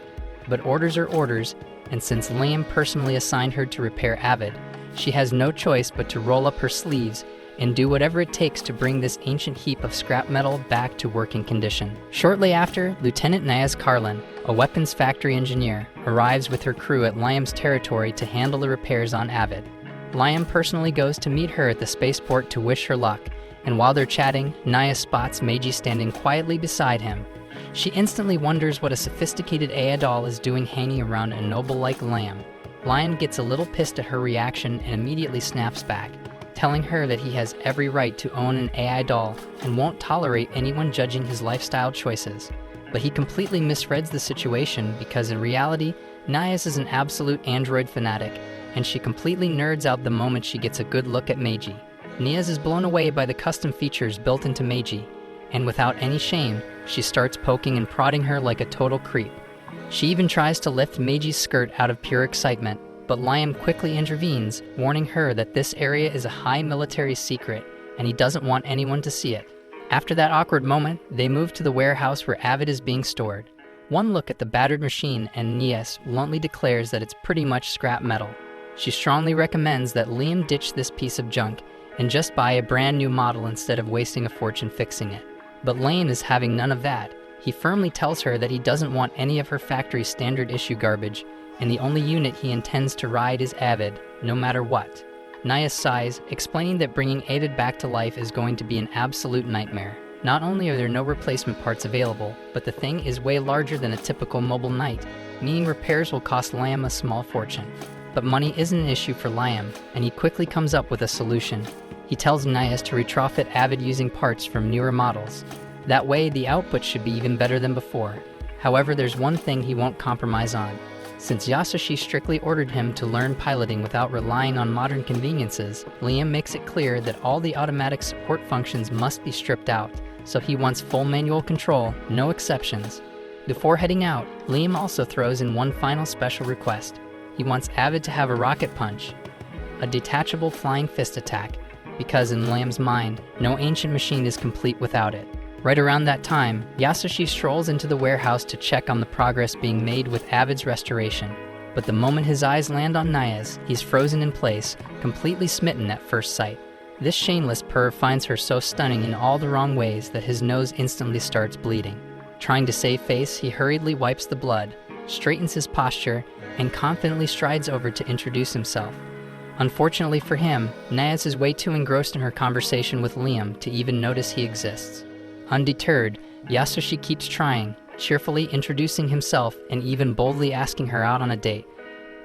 but orders are orders, and since Liam personally assigned her to repair Avid, she has no choice but to roll up her sleeves and do whatever it takes to bring this ancient heap of scrap metal back to working condition. Shortly after, Lieutenant Nias Carlin, a weapons factory engineer, arrives with her crew at Liam's territory to handle the repairs on Avid. Liam personally goes to meet her at the spaceport to wish her luck, and while they're chatting, Nias spots Meiji standing quietly beside him. She instantly wonders what a sophisticated AI doll is doing hanging around a noble like Liam. Liam gets a little pissed at her reaction and immediately snaps back, telling her that he has every right to own an AI doll and won't tolerate anyone judging his lifestyle choices. But he completely misreads the situation because in reality, Nias is an absolute android fanatic, and she completely nerds out the moment she gets a good look at Meiji. Nias is blown away by the custom features built into Meiji, and without any shame, she starts poking and prodding her like a total creep. She even tries to lift Meiji's skirt out of pure excitement, but Liam quickly intervenes, warning her that this area is a high military secret and he doesn't want anyone to see it. After that awkward moment, they move to the warehouse where Avid is being stored. One look at the battered machine and Nias bluntly declares that it's pretty much scrap metal. She strongly recommends that Liam ditch this piece of junk and just buy a brand new model instead of wasting a fortune fixing it. But Liam is having none of that. He firmly tells her that he doesn't want any of her factory's standard issue garbage, and the only unit he intends to ride is Avid, no matter what. Nias sighs, explaining that bringing Avid back to life is going to be an absolute nightmare. Not only are there no replacement parts available, but the thing is way larger than a typical mobile knight, meaning repairs will cost Liam a small fortune. But money isn't an issue for Liam, and he quickly comes up with a solution. He tells Nias to retrofit Avid using parts from newer models. That way, the output should be even better than before. However, there's one thing he won't compromise on. Since Yasoshi strictly ordered him to learn piloting without relying on modern conveniences, Liam makes it clear that all the automatic support functions must be stripped out, so he wants full manual control, no exceptions. Before heading out, Liam also throws in one final special request. He wants Avid to have a rocket punch, a detachable flying fist attack, because in Liam's mind, no ancient machine is complete without it. Right around that time, Yasoshi strolls into the warehouse to check on the progress being made with Avid's restoration. But the moment his eyes land on Nias, he's frozen in place, completely smitten at first sight. This shameless perv finds her so stunning in all the wrong ways that his nose instantly starts bleeding. Trying to save face, he hurriedly wipes the blood, straightens his posture, and confidently strides over to introduce himself. Unfortunately for him, Nias is way too engrossed in her conversation with Liam to even notice he exists. Undeterred, Yasoshi keeps trying, cheerfully introducing himself and even boldly asking her out on a date.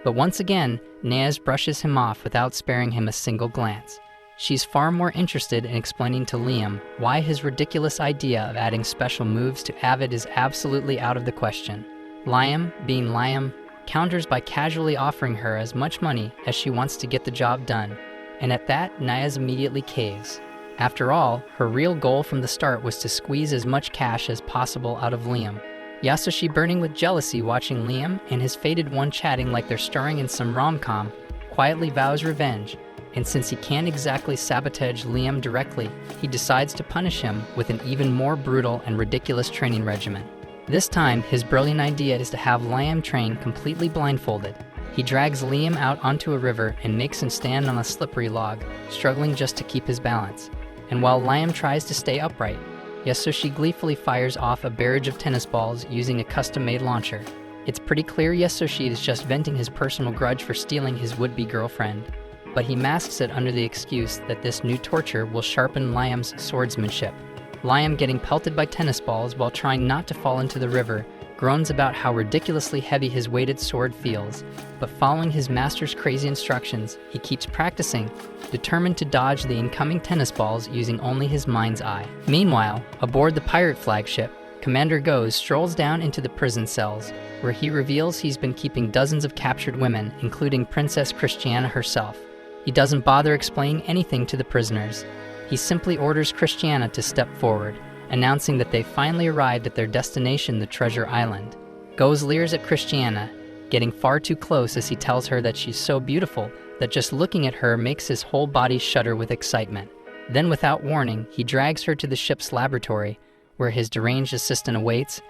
But once again, Nias brushes him off without sparing him a single glance. She's far more interested in explaining to Liam why his ridiculous idea of adding special moves to Avid is absolutely out of the question. Liam, being Liam, counters by casually offering her as much money as she wants to get the job done, and at that, Nias immediately caves. After all, her real goal from the start was to squeeze as much cash as possible out of Liam. Yasoshi, burning with jealousy watching Liam and his fated one chatting like they're starring in some rom-com, quietly vows revenge, and since he can't exactly sabotage Liam directly, he decides to punish him with an even more brutal and ridiculous training regimen. This time, his brilliant idea is to have Liam train completely blindfolded. He drags Liam out onto a river and makes him stand on a slippery log, struggling just to keep his balance. And while Liam tries to stay upright, Yasoshi gleefully fires off a barrage of tennis balls using a custom-made launcher. It's pretty clear Yasoshi is just venting his personal grudge for stealing his would-be girlfriend, but he masks it under the excuse that this new torture will sharpen Liam's swordsmanship. Liam, getting pelted by tennis balls while trying not to fall into the river, groans about how ridiculously heavy his weighted sword feels, but following his master's crazy instructions, he keeps practicing, determined to dodge the incoming tennis balls using only his mind's eye. Meanwhile, aboard the pirate flagship, Commander Goes strolls down into the prison cells, where he reveals he's been keeping dozens of captured women, including Princess Christiana herself. He doesn't bother explaining anything to the prisoners. He simply orders Christiana to step forward, announcing that they finally arrived at their destination, the Treasure Island. Goes leers at Christiana, getting far too close as he tells her that she's so beautiful that just looking at her makes his whole body shudder with excitement. Then, without warning, he drags her to the ship's laboratory, where his deranged assistant awaits,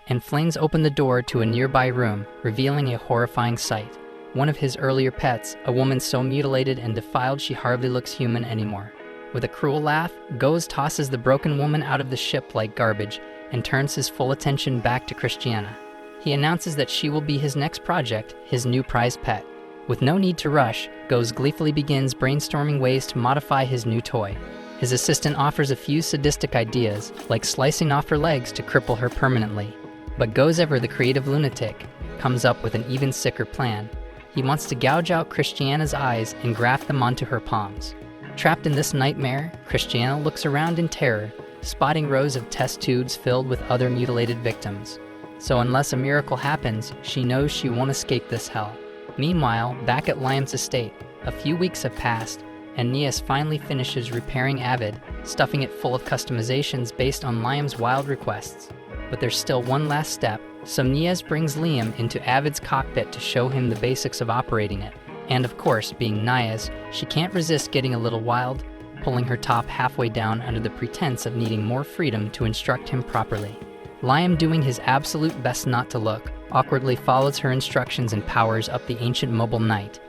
and flings open the door to a nearby room, revealing a horrifying sight. One of his earlier pets, a woman so mutilated and defiled she hardly looks human anymore. With a cruel laugh, Goes tosses the broken woman out of the ship like garbage and turns his full attention back to Christiana. He announces that she will be his next project, his new prized pet. With no need to rush, Goes gleefully begins brainstorming ways to modify his new toy. His assistant offers a few sadistic ideas, like slicing off her legs to cripple her permanently. But Goes, ever the creative lunatic, comes up with an even sicker plan. He wants to gouge out Christiana's eyes and graft them onto her palms. Trapped in this nightmare, Christiana looks around in terror, spotting rows of test tubes filled with other mutilated victims. So unless a miracle happens, she knows she won't escape this hell. Meanwhile, back at Liam's estate, a few weeks have passed, and Nias finally finishes repairing Avid, stuffing it full of customizations based on Liam's wild requests. But there's still one last step, so Nias brings Liam into Avid's cockpit to show him the basics of operating it. And of course, being Nias, she can't resist getting a little wild, pulling her top halfway down under the pretense of needing more freedom to instruct him properly. Liam, doing his absolute best not to look, awkwardly follows her instructions and powers up the ancient mobile knight.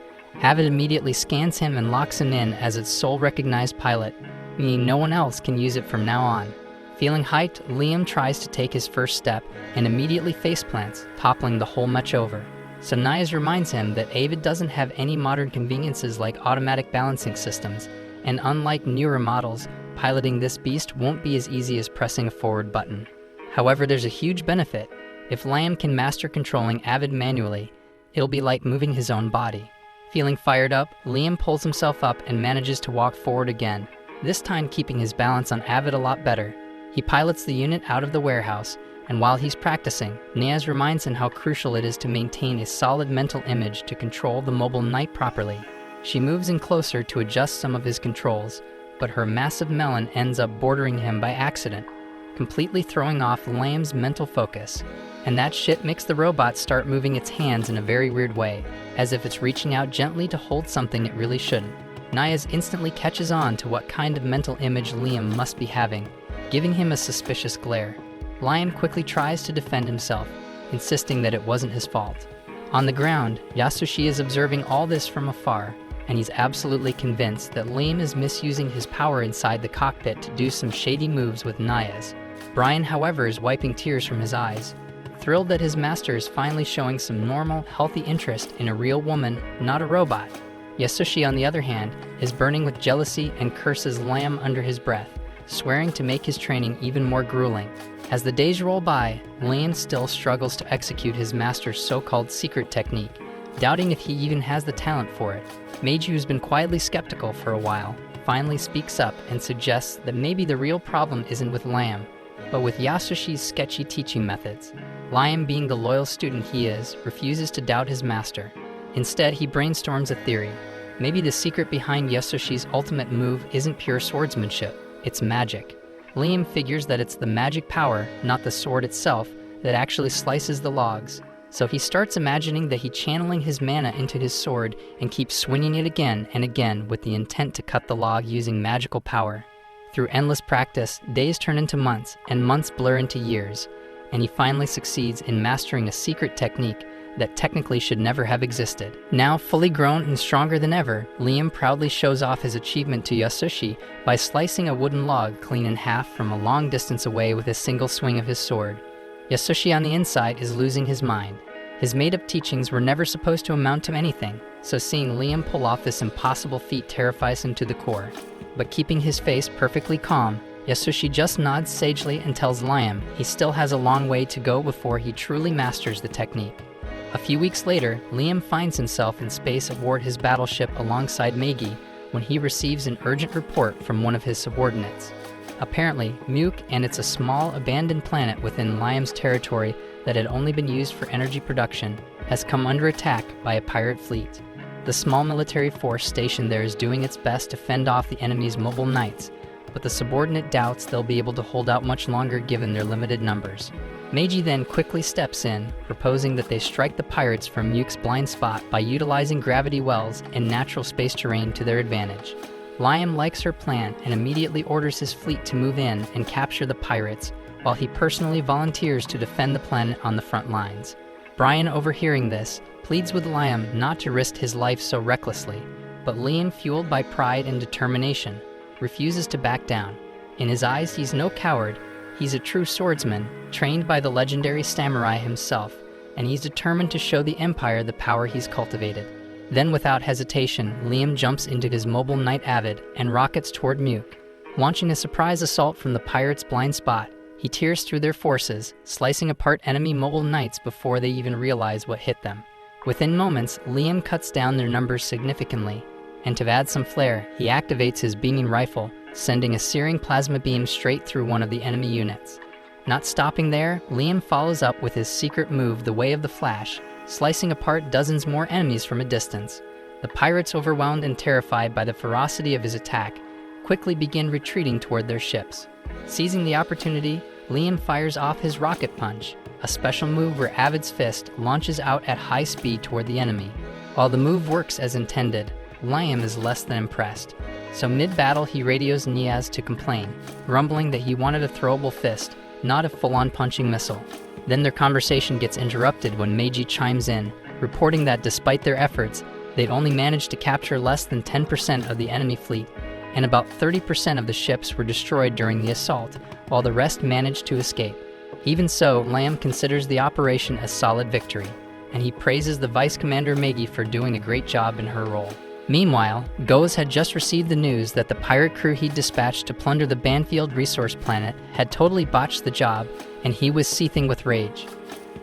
Avid immediately scans him and locks him in as its sole recognized pilot, meaning no one else can use it from now on. Feeling hyped, Liam tries to take his first step and immediately faceplants, toppling the whole much over. So Nias reminds him that Avid doesn't have any modern conveniences like automatic balancing systems, and unlike newer models, piloting this beast won't be as easy as pressing a forward button. However, there's a huge benefit. If Liam can master controlling Avid manually, it'll be like moving his own body. Feeling fired up, Liam pulls himself up and manages to walk forward again, this time keeping his balance on Avid a lot better. He pilots the unit out of the warehouse, and while he's practicing, Nias reminds him how crucial it is to maintain a solid mental image to control the mobile knight properly. She moves in closer to adjust some of his controls, but her massive melon ends up bordering him by accident, completely throwing off Liam's mental focus. And that shit makes the robot start moving its hands in a very weird way, as if it's reaching out gently to hold something it really shouldn't. Nias instantly catches on to what kind of mental image Liam must be having, giving him a suspicious glare. Liam quickly tries to defend himself, insisting that it wasn't his fault. On the ground, Yasushi is observing all this from afar, and he's absolutely convinced that Liam is misusing his power inside the cockpit to do some shady moves with Nias. Brian, however, is wiping tears from his eyes, thrilled that his master is finally showing some normal, healthy interest in a real woman, not a robot. Yasushi, on the other hand, is burning with jealousy and curses Liam under his breath, swearing to make his training even more grueling. As the days roll by, Liam still struggles to execute his master's so-called secret technique, doubting if he even has the talent for it. Meiji, who's been quietly skeptical for a while, finally speaks up and suggests that maybe the real problem isn't with Liam, but with Yasushi's sketchy teaching methods. Liam, being the loyal student he is, refuses to doubt his master. Instead, he brainstorms a theory. Maybe the secret behind Yasushi's ultimate move isn't pure swordsmanship, it's magic. Liam figures that it's the magic power, not the sword itself, that actually slices the logs. So he starts imagining that he's channeling his mana into his sword and keeps swinging it again and again with the intent to cut the log using magical power. Through endless practice, days turn into months, and months blur into years, and he finally succeeds in mastering a secret technique that technically should never have existed. Now fully grown and stronger than ever, Liam proudly shows off his achievement to Yasushi by slicing a wooden log clean in half from a long distance away with a single swing of his sword. Yasushi on the inside is losing his mind. His made-up teachings were never supposed to amount to anything, so seeing Liam pull off this impossible feat terrifies him to the core. But keeping his face perfectly calm, Yasushi just nods sagely and tells Liam he still has a long way to go before he truly masters the technique. A few weeks later, Liam finds himself in space aboard his battleship alongside Meiji when he receives an urgent report from one of his subordinates. Apparently, Muke, and it's a small abandoned planet within Liam's territory that had only been used for energy production, has come under attack by a pirate fleet. The small military force stationed there is doing its best to fend off the enemy's mobile knights, but the subordinate doubts they'll be able to hold out much longer given their limited numbers. Meiji then quickly steps in, proposing that they strike the pirates from Muke's blind spot by utilizing gravity wells and natural space terrain to their advantage. Liam likes her plan and immediately orders his fleet to move in and capture the pirates, while he personally volunteers to defend the planet on the front lines. Brian, overhearing this, pleads with Liam not to risk his life so recklessly, but Liam, fueled by pride and determination, refuses to back down. In his eyes, he's no coward. He's a true swordsman, trained by the legendary samurai himself, and he's determined to show the Empire the power he's cultivated. Then, without hesitation, Liam jumps into his mobile Knight Avid and rockets toward Muke. Launching a surprise assault from the pirates' blind spot, he tears through their forces, slicing apart enemy mobile knights before they even realize what hit them. Within moments, Liam cuts down their numbers significantly, and to add some flair, he activates his beaming rifle, sending a searing plasma beam straight through one of the enemy units. Not stopping there, Liam follows up with his secret move, the Way of the Flash, slicing apart dozens more enemies from a distance. The pirates, overwhelmed and terrified by the ferocity of his attack, quickly begin retreating toward their ships. Seizing the opportunity, Liam fires off his rocket punch, a special move where Avid's fist launches out at high speed toward the enemy. While the move works as intended, Liam is less than impressed. So mid-battle, he radios Niaz to complain, grumbling that he wanted a throwable fist, not a full-on punching missile. Then their conversation gets interrupted when Meiji chimes in, reporting that despite their efforts, they'd only managed to capture less than 10% of the enemy fleet, and about 30% of the ships were destroyed during the assault, while the rest managed to escape. Even so, Liam considers the operation a solid victory, and he praises the Vice Commander Meiji for doing a great job in her role. Meanwhile, Goz had just received the news that the pirate crew he'd dispatched to plunder the Banfield resource planet had totally botched the job, and he was seething with rage.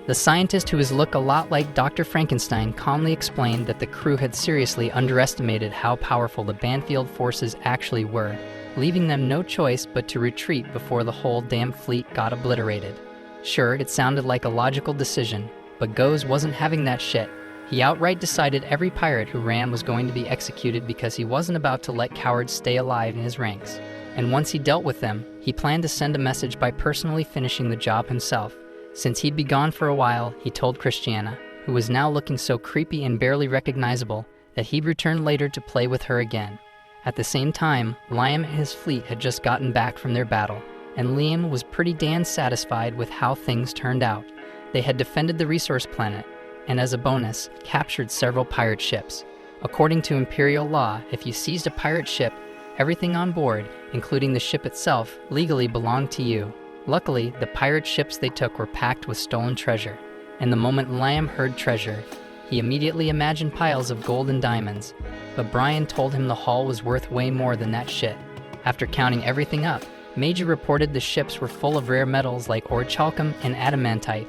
The scientist, who has looked a lot like Dr. Frankenstein, calmly explained that the crew had seriously underestimated how powerful the Banfield forces actually were, leaving them no choice but to retreat before the whole damn fleet got obliterated. Sure, it sounded like a logical decision, but Goz wasn't having that shit. He outright decided every pirate who ran was going to be executed because he wasn't about to let cowards stay alive in his ranks. And once he dealt with them, he planned to send a message by personally finishing the job himself. Since he'd be gone for a while, he told Christiana, who was now looking so creepy and barely recognizable, that he'd return later to play with her again. At the same time, Liam and his fleet had just gotten back from their battle, and Liam was pretty damn satisfied with how things turned out. They had defended the resource planet, and as a bonus, captured several pirate ships. According to Imperial law, if you seized a pirate ship, everything on board, including the ship itself, legally belonged to you. Luckily, the pirate ships they took were packed with stolen treasure, and the moment Liam heard treasure, he immediately imagined piles of gold and diamonds, but Brian told him the haul was worth way more than that shit. After counting everything up, Meiji reported the ships were full of rare metals like orichalcum and adamantite,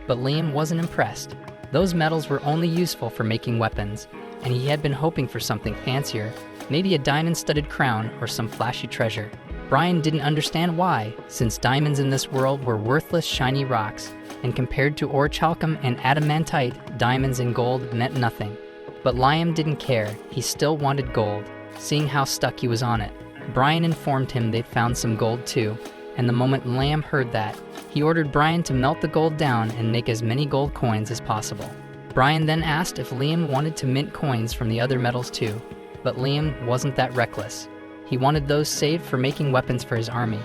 but Liam wasn't impressed. Those metals were only useful for making weapons, and he had been hoping for something fancier, maybe a diamond-studded crown or some flashy treasure. Brian didn't understand why, since diamonds in this world were worthless shiny rocks, and compared to orichalcum and adamantite, diamonds and gold meant nothing. But Liam didn't care. He still wanted gold, seeing how stuck he was on it. Brian informed him they'd found some gold too, and the moment Liam heard that, he ordered Brian to melt the gold down and make as many gold coins as possible. Brian then asked if Liam wanted to mint coins from the other metals too, but Liam wasn't that reckless. He wanted those saved for making weapons for his army.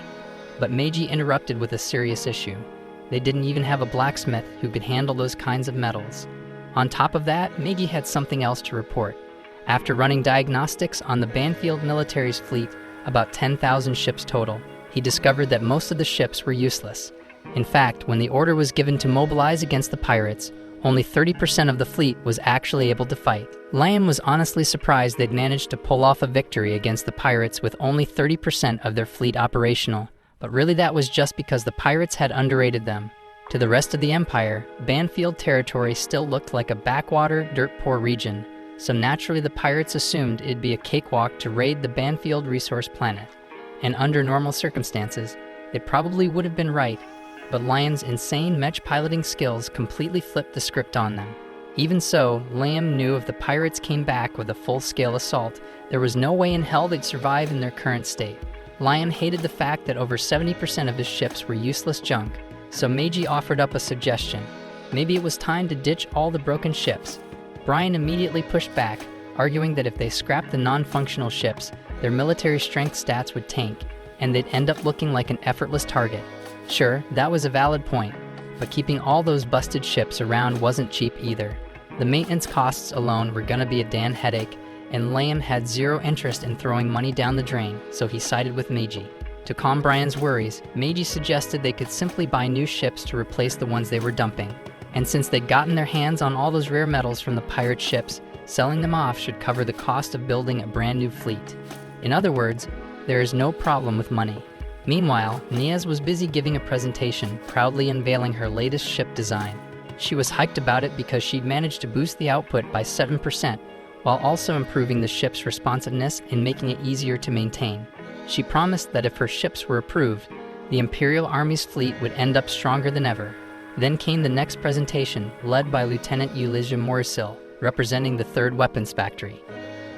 But Meiji interrupted with a serious issue. They didn't even have a blacksmith who could handle those kinds of metals. On top of that, Meiji had something else to report. After running diagnostics on the Banfield military's fleet, about 10,000 ships total, he discovered that most of the ships were useless. In fact, when the order was given to mobilize against the pirates, Only 30% of the fleet was actually able to fight. Liam was honestly surprised they'd managed to pull off a victory against the pirates with only 30% of their fleet operational, but really that was just because the pirates had underrated them. To the rest of the Empire, Banfield territory still looked like a backwater, dirt-poor region, so naturally the pirates assumed it'd be a cakewalk to raid the Banfield resource planet. And under normal circumstances, it probably would have been right, but Liam's insane mech piloting skills completely flipped the script on them. Even so, Liam knew if the pirates came back with a full-scale assault, there was no way in hell they'd survive in their current state. Liam hated the fact that over 70% of his ships were useless junk, so Meiji offered up a suggestion. Maybe it was time to ditch all the broken ships. Brian immediately pushed back, arguing that if they scrapped the non-functional ships, their military strength stats would tank, and they'd end up looking like an effortless target. Sure, that was a valid point, but keeping all those busted ships around wasn't cheap either. The maintenance costs alone were gonna be a damn headache, and Liam had zero interest in throwing money down the drain, so he sided with Meiji. To calm Brian's worries, Meiji suggested they could simply buy new ships to replace the ones they were dumping. And since they'd gotten their hands on all those rare metals from the pirate ships, selling them off should cover the cost of building a brand new fleet. In other words, there is no problem with money. Meanwhile, Niaz was busy giving a presentation, proudly unveiling her latest ship design. She was hyped about it because she'd managed to boost the output by 7%, while also improving the ship's responsiveness and making it easier to maintain. She promised that if her ships were approved, the Imperial Army's fleet would end up stronger than ever. Then came the next presentation, led by Lieutenant Ulysses Morisil, representing the 3rd Weapons Factory.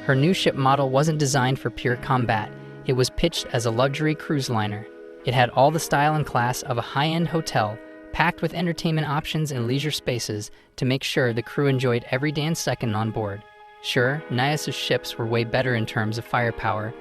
Her new ship model wasn't designed for pure combat. It was pitched as a luxury cruise liner. It had all the style and class of a high-end hotel, packed with entertainment options and leisure spaces to make sure the crew enjoyed every damn second on board. Sure, Nias' ships were way better in terms of firepower,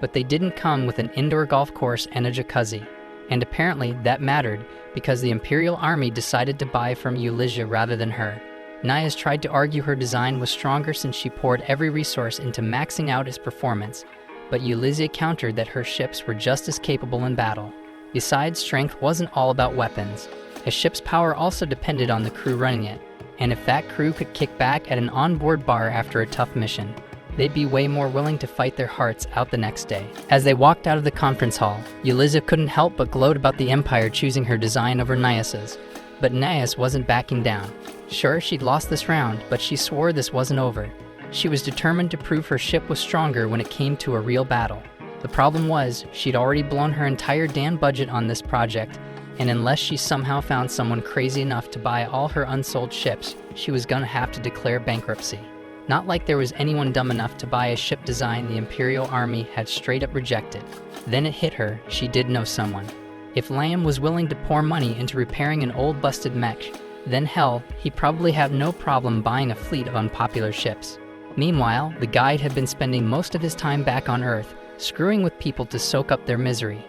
but they didn't come with an indoor golf course and a jacuzzi. And apparently that mattered because the Imperial Army decided to buy from Ulysses rather than her. Nias tried to argue her design was stronger since she poured every resource into maxing out its performance, but Ulysses countered that her ships were just as capable in battle. Besides, strength wasn't all about weapons. A ship's power also depended on the crew running it, and if that crew could kick back at an onboard bar after a tough mission, they'd be way more willing to fight their hearts out the next day. As they walked out of the conference hall, Ulysses couldn't help but gloat about the Empire choosing her design over Nias's. But Nias wasn't backing down. Sure, she'd lost this round, but she swore this wasn't over. She was determined to prove her ship was stronger when it came to a real battle. The problem was, she'd already blown her entire damn budget on this project, and unless she somehow found someone crazy enough to buy all her unsold ships, she was gonna have to declare bankruptcy. Not like there was anyone dumb enough to buy a ship design the Imperial Army had straight up rejected. Then it hit her, she did know someone. If Liam was willing to pour money into repairing an old busted mech, then hell, he'd probably have no problem buying a fleet of unpopular ships. Meanwhile, the guide had been spending most of his time back on Earth, screwing with people to soak up their misery.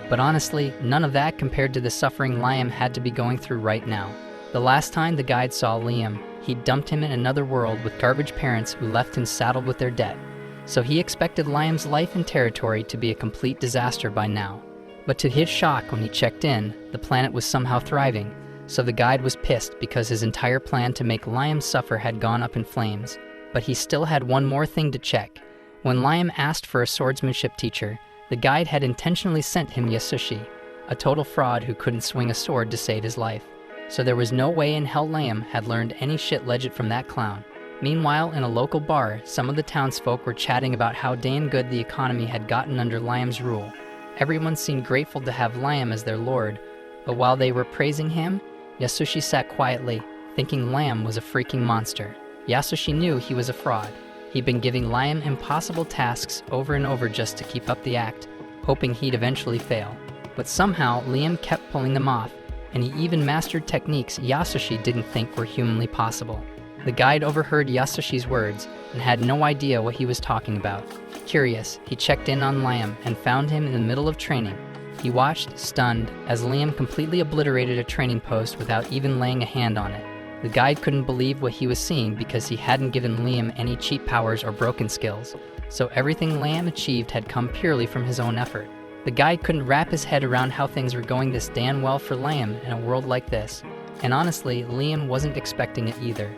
But honestly, none of that compared to the suffering Liam had to be going through right now. The last time the guide saw Liam, he dumped him in another world with garbage parents who left him saddled with their debt. So he expected Liam's life and territory to be a complete disaster by now. But to his shock when he checked in, the planet was somehow thriving, so the guide was pissed because his entire plan to make Liam suffer had gone up in flames. But he still had one more thing to check. When Liam asked for a swordsmanship teacher, the guide had intentionally sent him Yasushi, a total fraud who couldn't swing a sword to save his life. So there was no way in hell Liam had learned any shit legit from that clown. Meanwhile, in a local bar, some of the townsfolk were chatting about how damn good the economy had gotten under Liam's rule. Everyone seemed grateful to have Liam as their lord, but while they were praising him, Yasushi sat quietly, thinking Liam was a freaking monster. Yasushi knew he was a fraud. He'd been giving Liam impossible tasks over and over just to keep up the act, hoping he'd eventually fail. But somehow, Liam kept pulling them off, and he even mastered techniques Yasushi didn't think were humanly possible. The guide overheard Yasushi's words and had no idea what he was talking about. Curious, he checked in on Liam and found him in the middle of training. He watched, stunned, as Liam completely obliterated a training post without even laying a hand on it. The guide couldn't believe what he was seeing because he hadn't given Liam any cheat powers or broken skills, so everything Liam achieved had come purely from his own effort. The guide couldn't wrap his head around how things were going this damn well for Liam in a world like this. And honestly, Liam wasn't expecting it either.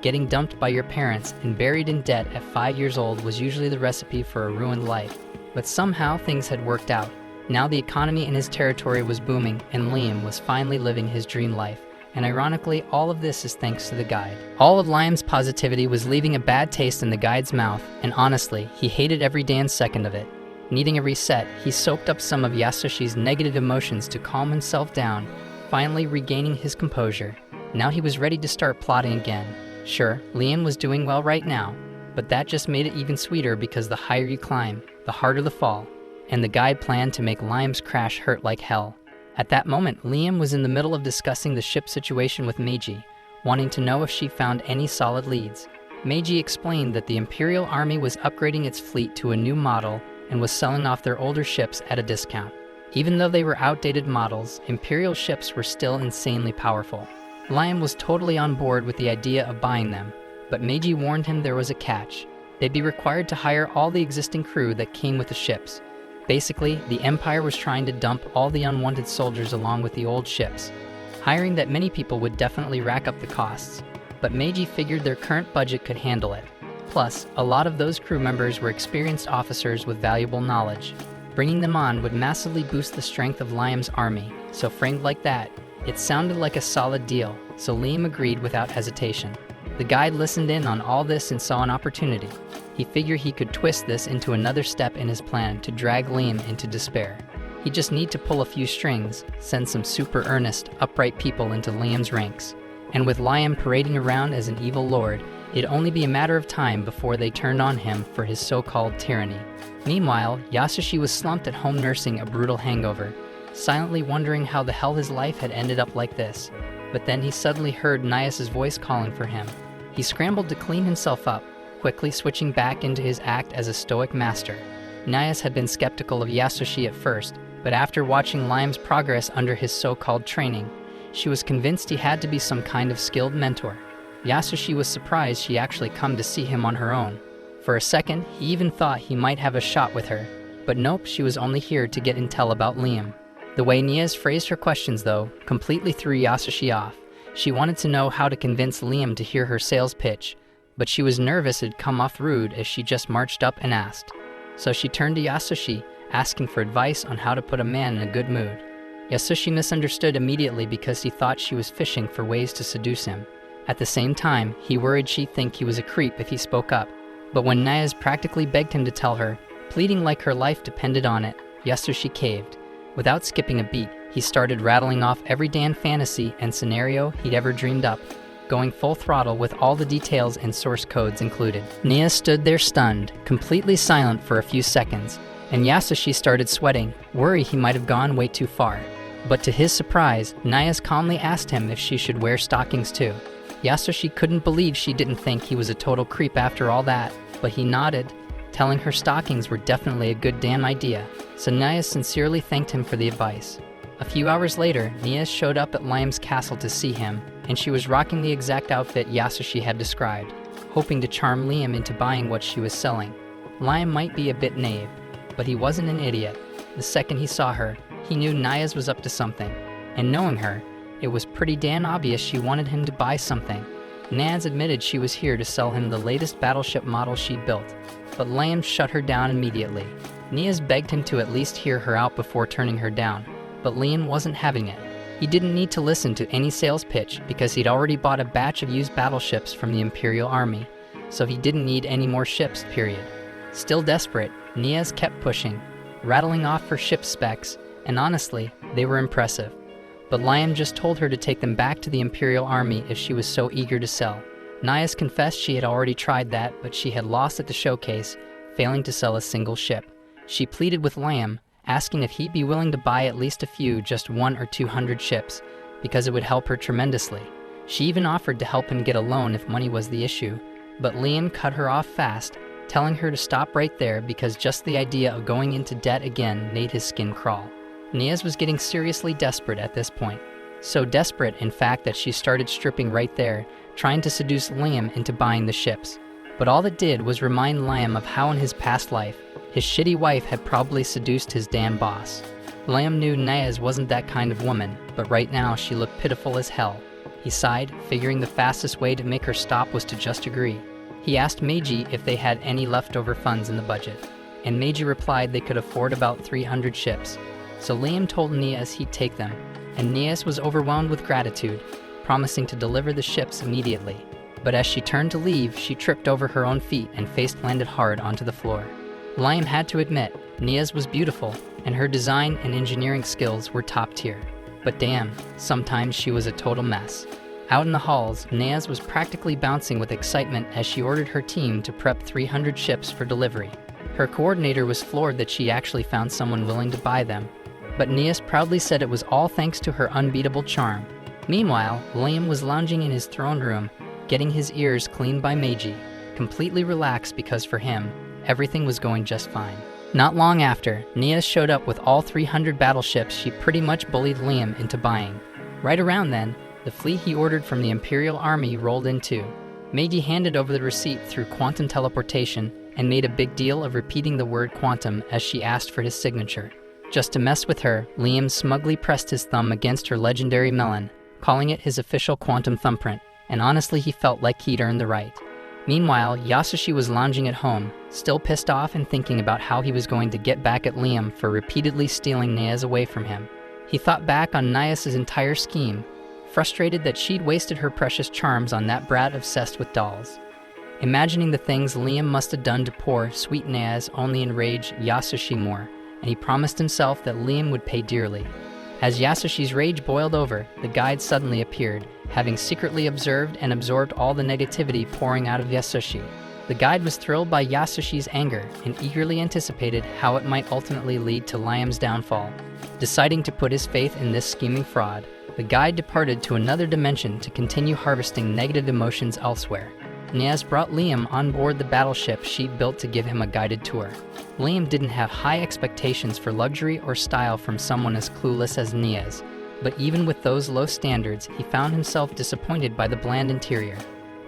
Getting dumped by your parents and buried in debt at 5 years old was usually the recipe for a ruined life. But somehow things had worked out. Now the economy in his territory was booming, and Liam was finally living his dream life. And ironically, all of this is thanks to the guide. All of Liam's positivity was leaving a bad taste in the guide's mouth, and honestly, he hated every damn second of it. Needing a reset, he soaked up some of Yasoshi's negative emotions to calm himself down, finally regaining his composure. Now he was ready to start plotting again. Sure, Liam was doing well right now, but that just made it even sweeter because the higher you climb, the harder the fall, and the guide planned to make Liam's crash hurt like hell. At that moment, Liam was in the middle of discussing the ship situation with Meiji, wanting to know if she found any solid leads. Meiji explained that the Imperial Army was upgrading its fleet to a new model and was selling off their older ships at a discount. Even though they were outdated models, Imperial ships were still insanely powerful. Liam was totally on board with the idea of buying them, but Meiji warned him there was a catch. They'd be required to hire all the existing crew that came with the ships. Basically, the Empire was trying to dump all the unwanted soldiers along with the old ships. Hiring that many people would definitely rack up the costs, but Meiji figured their current budget could handle it. Plus, a lot of those crew members were experienced officers with valuable knowledge. Bringing them on would massively boost the strength of Liam's army, so framed like that, it sounded like a solid deal, so Liam agreed without hesitation. The guide listened in on all this and saw an opportunity. He figured he could twist this into another step in his plan to drag Liam into despair. He'd just need to pull a few strings, send some super earnest, upright people into Liam's ranks. And with Liam parading around as an evil lord, it'd only be a matter of time before they turned on him for his so-called tyranny. Meanwhile, Yasushi was slumped at home nursing a brutal hangover, silently wondering how the hell his life had ended up like this. But then he suddenly heard Nias' voice calling for him. He scrambled to clean himself up, quickly switching back into his act as a stoic master. Nias had been skeptical of Yasushi at first, but after watching Liam's progress under his so-called training, she was convinced he had to be some kind of skilled mentor. Yasushi was surprised she actually come to see him on her own. For a second, he even thought he might have a shot with her, but nope, she was only here to get intel about Liam. The way Nias phrased her questions, though, completely threw Yasushi off. She wanted to know how to convince Liam to hear her sales pitch, but she was nervous it'd come off rude as she just marched up and asked. So she turned to Yasushi, asking for advice on how to put a man in a good mood. Yasushi misunderstood immediately because he thought she was fishing for ways to seduce him. At the same time, he worried she'd think he was a creep if he spoke up. But when Nias practically begged him to tell her, pleading like her life depended on it, Yasushi caved. Without skipping a beat, he started rattling off every damn fantasy and scenario he'd ever dreamed up, going full throttle with all the details and source codes included. Nia stood there stunned, completely silent for a few seconds, and Yasushi started sweating, worried he might have gone way too far. But to his surprise, Nias calmly asked him if she should wear stockings too. Yasushi couldn't believe she didn't think he was a total creep after all that, but he nodded, telling her stockings were definitely a good damn idea, so Nias sincerely thanked him for the advice. A few hours later, Nias showed up at Liam's castle to see him, and she was rocking the exact outfit Yasushi had described, hoping to charm Liam into buying what she was selling. Liam might be a bit naive, but he wasn't an idiot. The second he saw her, he knew Nias was up to something, and knowing her, it was pretty damn obvious she wanted him to buy something. Nias admitted she was here to sell him the latest battleship model she'd built, but Liam shut her down immediately. Nias begged him to at least hear her out before turning her down, but Liam wasn't having it. He didn't need to listen to any sales pitch because he'd already bought a batch of used battleships from the Imperial Army, so he didn't need any more ships, period. Still desperate, Nias kept pushing, rattling off her ship specs, and honestly, they were impressive. But Liam just told her to take them back to the Imperial Army if she was so eager to sell. Nias confessed she had already tried that, but she had lost at the showcase, failing to sell a single ship. She pleaded with Liam, asking if he'd be willing to buy at least a few, just 100 or 200 ships, because it would help her tremendously. She even offered to help him get a loan if money was the issue, but Liam cut her off fast, telling her to stop right there because just the idea of going into debt again made his skin crawl. Nias was getting seriously desperate at this point. So desperate, in fact, that she started stripping right there, trying to seduce Liam into buying the ships. But all it did was remind Liam of how in his past life, his shitty wife had probably seduced his damn boss. Liam knew Nias wasn't that kind of woman, but right now she looked pitiful as hell. He sighed, figuring the fastest way to make her stop was to just agree. He asked Meiji if they had any leftover funds in the budget, and Meiji replied they could afford about 300 ships. So Liam told Nias he'd take them, and Nias was overwhelmed with gratitude, promising to deliver the ships immediately. But as she turned to leave, she tripped over her own feet and face landed hard onto the floor. Liam had to admit, Nias was beautiful, and her design and engineering skills were top tier. But damn, sometimes she was a total mess. Out in the halls, Nias was practically bouncing with excitement as she ordered her team to prep 300 ships for delivery. Her coordinator was floored that she actually found someone willing to buy them, but Nias proudly said it was all thanks to her unbeatable charm. Meanwhile, Liam was lounging in his throne room, getting his ears cleaned by Meiji, completely relaxed because for him, everything was going just fine. Not long after, Nias showed up with all 300 battleships she pretty much bullied Liam into buying. Right around then, the fleet he ordered from the Imperial Army rolled in too. Meiji handed over the receipt through quantum teleportation and made a big deal of repeating the word quantum as she asked for his signature. Just to mess with her, Liam smugly pressed his thumb against her legendary melon, calling it his official quantum thumbprint, and honestly he felt like he'd earned the right. Meanwhile, Yasushi was lounging at home, still pissed off and thinking about how he was going to get back at Liam for repeatedly stealing Nias away from him. He thought back on Nias' entire scheme, frustrated that she'd wasted her precious charms on that brat obsessed with dolls. Imagining the things Liam must have done to poor, sweet Nias only enraged Yasushi more, and he promised himself that Liam would pay dearly. As Yasushi's rage boiled over, the guide suddenly appeared, having secretly observed and absorbed all the negativity pouring out of Yasushi. The guide was thrilled by Yasushi's anger and eagerly anticipated how it might ultimately lead to Liam's downfall. Deciding to put his faith in this scheming fraud, the guide departed to another dimension to continue harvesting negative emotions elsewhere. Nias brought Liam on board the battleship she'd built to give him a guided tour. Liam didn't have high expectations for luxury or style from someone as clueless as Nias, but even with those low standards, he found himself disappointed by the bland interior.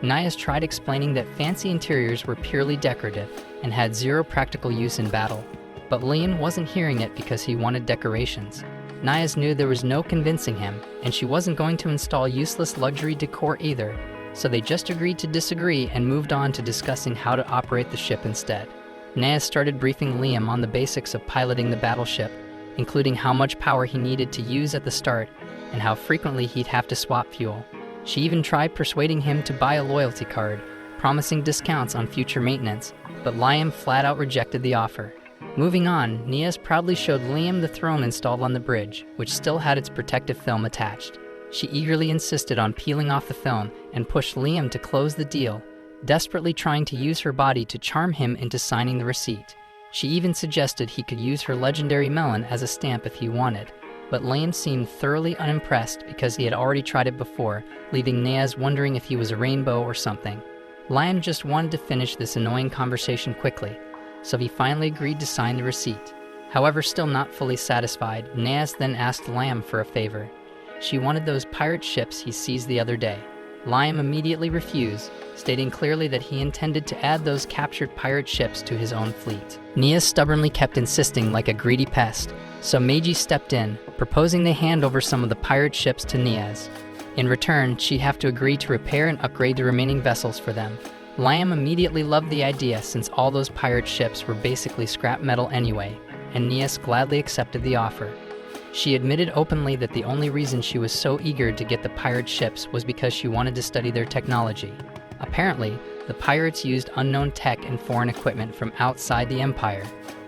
Nias tried explaining that fancy interiors were purely decorative and had zero practical use in battle, but Liam wasn't hearing it because he wanted decorations. Nias knew there was no convincing him, and she wasn't going to install useless luxury decor either, so they just agreed to disagree and moved on to discussing how to operate the ship instead. Nias started briefing Liam on the basics of piloting the battleship, including how much power he needed to use at the start and how frequently he'd have to swap fuel. She even tried persuading him to buy a loyalty card, promising discounts on future maintenance, but Liam flat out rejected the offer. Moving on, Nias proudly showed Liam the throne installed on the bridge, which still had its protective film attached. She eagerly insisted on peeling off the film and pushed Liam to close the deal, desperately trying to use her body to charm him into signing the receipt. She even suggested he could use her legendary melon as a stamp if he wanted, but Liam seemed thoroughly unimpressed because he had already tried it before, leaving Nias wondering if he was a rainbow or something. Liam just wanted to finish this annoying conversation quickly, so he finally agreed to sign the receipt. However, still not fully satisfied, Nias then asked Liam for a favor. She wanted those pirate ships he seized the other day. Liam immediately refused, stating clearly that he intended to add those captured pirate ships to his own fleet. Nias stubbornly kept insisting like a greedy pest, so Meiji stepped in, proposing they hand over some of the pirate ships to Nias. In return, she'd have to agree to repair and upgrade the remaining vessels for them. Liam immediately loved the idea since all those pirate ships were basically scrap metal anyway, and Nias gladly accepted the offer. She admitted openly that the only reason she was so eager to get the pirate ships was because she wanted to study their technology. Apparently, the pirates used unknown tech and foreign equipment from outside the Empire,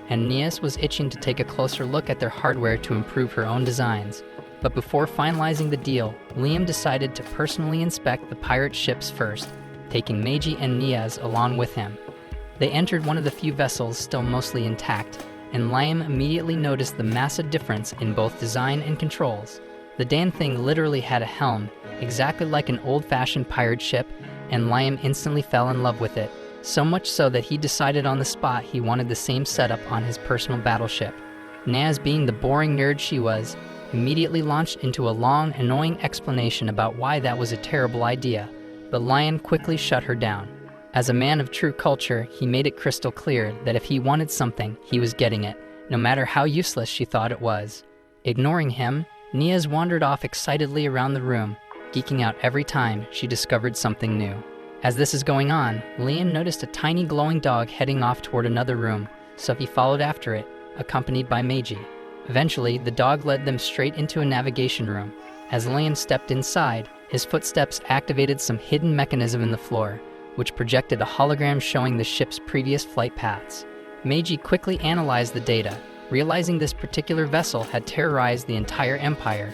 and Nias was itching to take a closer look at their hardware to improve her own designs. But before finalizing the deal, Liam decided to personally inspect the pirate ships first, taking Meiji and Nias along with him. They entered one of the few vessels still mostly intact, and Liam immediately noticed the massive difference in both design and controls. The damn thing literally had a helm, exactly like an old-fashioned pirate ship, and Liam instantly fell in love with it, so much so that he decided on the spot he wanted the same setup on his personal battleship. Nias, being the boring nerd she was, immediately launched into a long, annoying explanation about why that was a terrible idea, but Liam quickly shut her down. As a man of true culture, he made it crystal clear that if he wanted something, he was getting it, no matter how useless she thought it was. Ignoring him, Nias wandered off excitedly around the room, geeking out every time she discovered something new. As this is going on, Liam noticed a tiny glowing dog heading off toward another room, so he followed after it, accompanied by Meiji. Eventually, the dog led them straight into a navigation room. As Liam stepped inside, his footsteps activated some hidden mechanism in the floor, which projected a hologram showing the ship's previous flight paths. Meiji quickly analyzed the data, realizing this particular vessel had terrorized the entire Empire.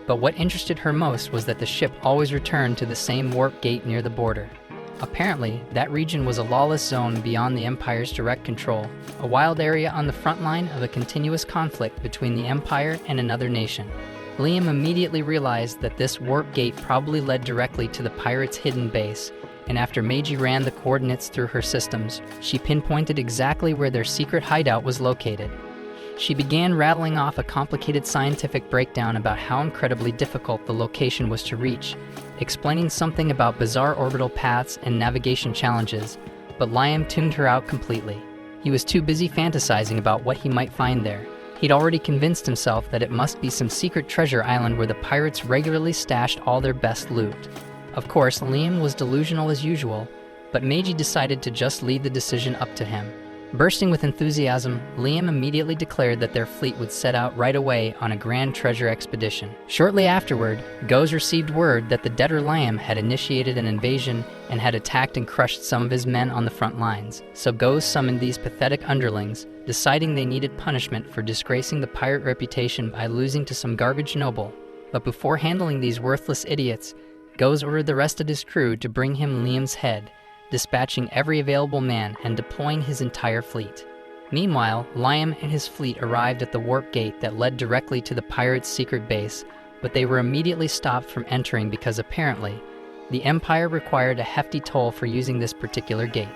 But what interested her most was that the ship always returned to the same warp gate near the border. Apparently, that region was a lawless zone beyond the Empire's direct control, a wild area on the front line of a continuous conflict between the Empire and another nation. Liam immediately realized that this warp gate probably led directly to the pirates' hidden base, and after Meiji ran the coordinates through her systems, she pinpointed exactly where their secret hideout was located. She began rattling off a complicated scientific breakdown about how incredibly difficult the location was to reach, explaining something about bizarre orbital paths and navigation challenges, but Liam tuned her out completely. He was too busy fantasizing about what he might find there. He'd already convinced himself that it must be some secret treasure island where the pirates regularly stashed all their best loot. Of course, Liam was delusional as usual, but Meiji decided to just leave the decision up to him. Bursting with enthusiasm, Liam immediately declared that their fleet would set out right away on a grand treasure expedition. Shortly afterward, Goes received word that the debtor Liam had initiated an invasion and had attacked and crushed some of his men on the front lines. So Goes summoned these pathetic underlings, deciding they needed punishment for disgracing the pirate reputation by losing to some garbage noble. But before handling these worthless idiots, Goes ordered the rest of his crew to bring him Liam's head, dispatching every available man and deploying his entire fleet. Meanwhile, Liam and his fleet arrived at the warp gate that led directly to the pirates' secret base, but they were immediately stopped from entering because apparently, the Empire required a hefty toll for using this particular gate.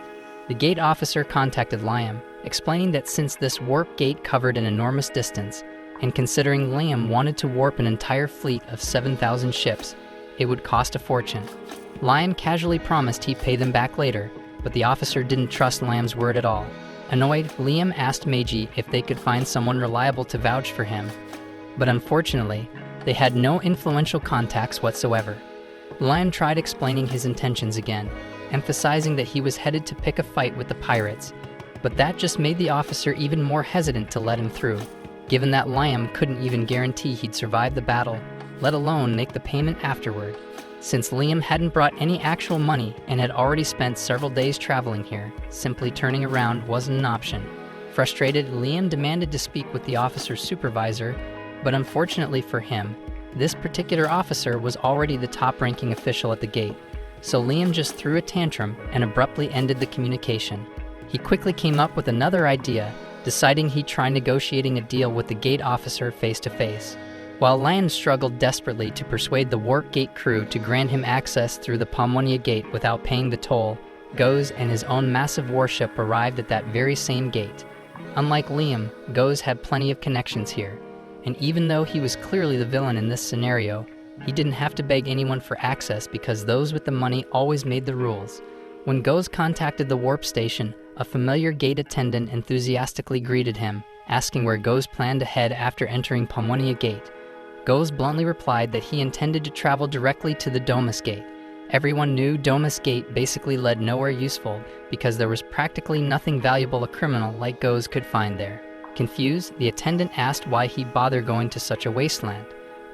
The gate officer contacted Liam, explaining that since this warp gate covered an enormous distance, and considering Liam wanted to warp an entire fleet of 7,000 ships, it would cost a fortune. Liam casually promised he'd pay them back later, but the officer didn't trust Liam's word at all. Annoyed, Liam asked Meiji if they could find someone reliable to vouch for him, but unfortunately, they had no influential contacts whatsoever. Liam tried explaining his intentions again, emphasizing that he was headed to pick a fight with the pirates, but that just made the officer even more hesitant to let him through, given that Liam couldn't even guarantee he'd survive the battle, let alone make the payment afterward. Since Liam hadn't brought any actual money and had already spent several days traveling here, simply turning around wasn't an option. Frustrated, Liam demanded to speak with the officer's supervisor, but unfortunately for him, this particular officer was already the top-ranking official at the gate, so Liam just threw a tantrum and abruptly ended the communication. He quickly came up with another idea, deciding he'd try negotiating a deal with the gate officer face-to-face. While Liam struggled desperately to persuade the warp gate crew to grant him access through the Pomonia gate without paying the toll, Goes and his own massive warship arrived at that very same gate. Unlike Liam, Goes had plenty of connections here, and even though he was clearly the villain in this scenario, he didn't have to beg anyone for access because those with the money always made the rules. When Goes contacted the warp station, a familiar gate attendant enthusiastically greeted him, asking where Goes planned to head after entering Pomonia gate. Goes bluntly replied that he intended to travel directly to the Domus Gate. Everyone knew Domus Gate basically led nowhere useful because there was practically nothing valuable a criminal like Goes could find there. Confused, the attendant asked why he'd bother going to such a wasteland,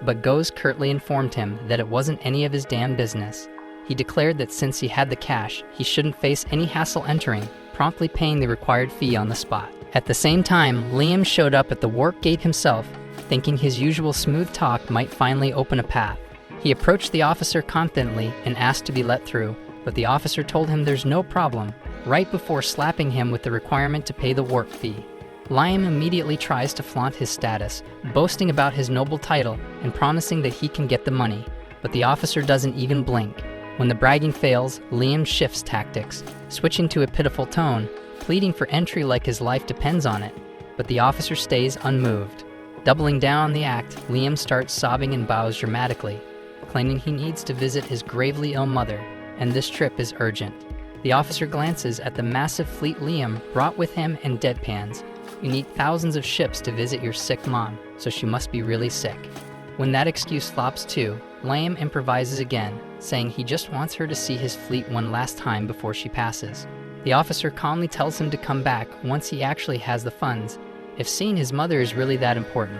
but Goes curtly informed him that it wasn't any of his damn business. He declared that since he had the cash, he shouldn't face any hassle entering, promptly paying the required fee on the spot. At the same time, Liam showed up at the warp gate himself, thinking his usual smooth talk might finally open a path. He approached the officer confidently and asked to be let through, but the officer told him there's no problem, right before slapping him with the requirement to pay the warp fee. Liam immediately tries to flaunt his status, boasting about his noble title and promising that he can get the money, but the officer doesn't even blink. When the bragging fails, Liam shifts tactics, switching to a pitiful tone, pleading for entry like his life depends on it, but the officer stays unmoved. Doubling down on the act, Liam starts sobbing and bows dramatically, claiming he needs to visit his gravely ill mother, and this trip is urgent. The officer glances at the massive fleet Liam brought with him and deadpans. You need thousands of ships to visit your sick mom, so she must be really sick. When that excuse flops too, Liam improvises again, saying he just wants her to see his fleet one last time before she passes. The officer calmly tells him to come back once he actually has the funds, if seeing his mother is really that important.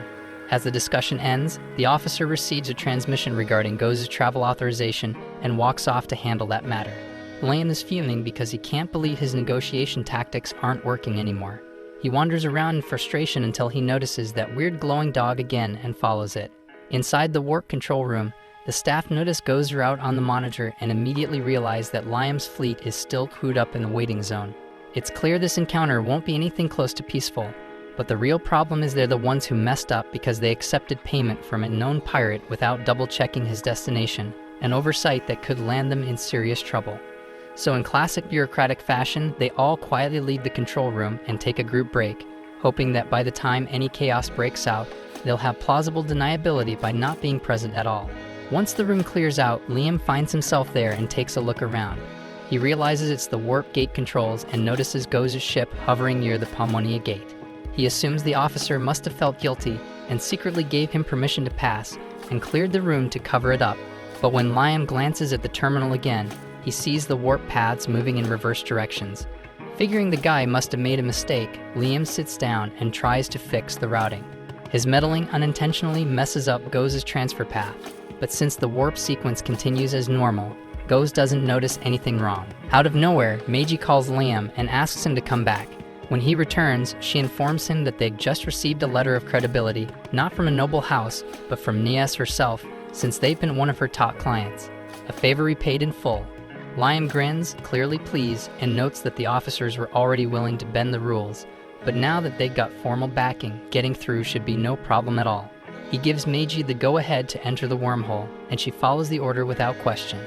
As the discussion ends, the officer receives a transmission regarding Goze's travel authorization and walks off to handle that matter. Liam is fuming because he can't believe his negotiation tactics aren't working anymore. He wanders around in frustration until he notices that weird glowing dog again and follows it. Inside the warp control room, the staff notice Gozer out on the monitor and immediately realize that Liam's fleet is still crewed up in the waiting zone. It's clear this encounter won't be anything close to peaceful, but the real problem is they're the ones who messed up because they accepted payment from a known pirate without double-checking his destination, an oversight that could land them in serious trouble. So in classic bureaucratic fashion, they all quietly leave the control room and take a group break, hoping that by the time any chaos breaks out, they'll have plausible deniability by not being present at all. Once the room clears out, Liam finds himself there and takes a look around. He realizes it's the warp gate controls and notices Goze's ship hovering near the Palmonia gate. He assumes the officer must have felt guilty and secretly gave him permission to pass and cleared the room to cover it up. But when Liam glances at the terminal again, he sees the warp paths moving in reverse directions. Figuring the guy must have made a mistake, Liam sits down and tries to fix the routing. His meddling unintentionally messes up Goze's transfer path, but since the warp sequence continues as normal, Goze doesn't notice anything wrong. Out of nowhere, Meiji calls Liam and asks him to come back. When he returns, she informs him that they'd just received a letter of credibility, not from a noble house, but from Nias herself, since they've been one of her top clients. A favor repaid in full. Liam grins, clearly pleased, and notes that the officers were already willing to bend the rules, but now that they've got formal backing, getting through should be no problem at all. He gives Meiji the go-ahead to enter the wormhole, and she follows the order without question.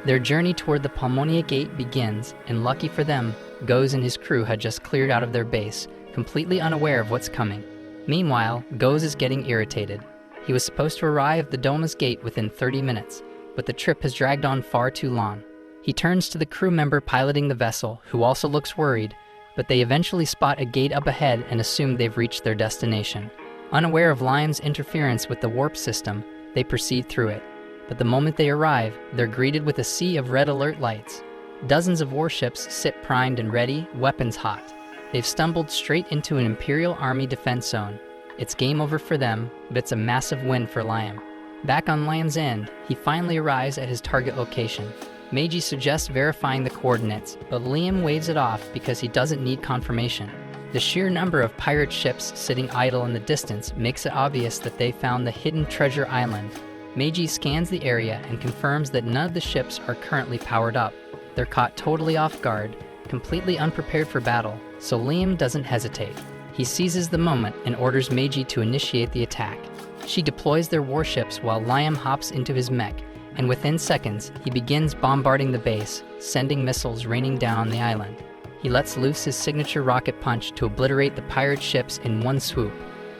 Their journey toward the Palmonia gate begins, and lucky for them, Goze and his crew had just cleared out of their base, completely unaware of what's coming. Meanwhile, Goze is getting irritated. He was supposed to arrive at the Doma's gate within 30 minutes, but the trip has dragged on far too long. He turns to the crew member piloting the vessel, who also looks worried, but they eventually spot a gate up ahead and assume they've reached their destination. Unaware of Liam's interference with the warp system, they proceed through it. But the moment they arrive, they're greeted with a sea of red alert lights. Dozens of warships sit primed and ready, weapons hot. They've stumbled straight into an Imperial Army defense zone. It's game over for them, but it's a massive win for Liam. Back on Liam's end, he finally arrives at his target location. Meiji suggests verifying the coordinates, but Liam waves it off because he doesn't need confirmation. The sheer number of pirate ships sitting idle in the distance makes it obvious that they found the hidden treasure island. Meiji scans the area and confirms that none of the ships are currently powered up. They're caught totally off guard, completely unprepared for battle, so Liam doesn't hesitate. He seizes the moment and orders Meiji to initiate the attack. She deploys their warships while Liam hops into his mech, and within seconds, he begins bombarding the base, sending missiles raining down on the island. He lets loose his signature rocket punch to obliterate the pirate ships in one swoop,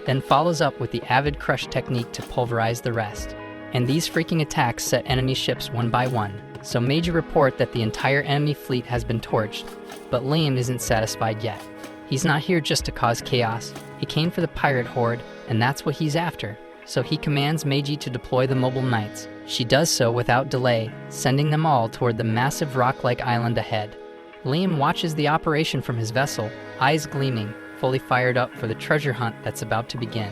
then follows up with the Avid Crush technique to pulverize the rest. And these freaking attacks set enemy ships one by one, so Meiji report that the entire enemy fleet has been torched, but Liam isn't satisfied yet. He's not here just to cause chaos. He came for the pirate horde, and that's what he's after. So he commands Meiji to deploy the mobile knights. She does so without delay, sending them all toward the massive rock-like island ahead. Liam watches the operation from his vessel, eyes gleaming, fully fired up for the treasure hunt that's about to begin.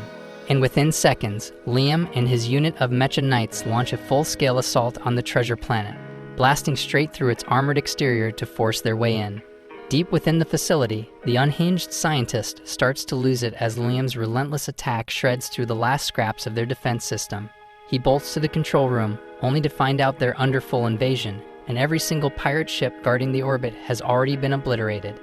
And within seconds, Liam and his unit of Mecha Knights launch a full-scale assault on the treasure planet, blasting straight through its armored exterior to force their way in. Deep within the facility, the unhinged scientist starts to lose it as Liam's relentless attack shreds through the last scraps of their defense system. He bolts to the control room, only to find out they're under full invasion, and every single pirate ship guarding the orbit has already been obliterated.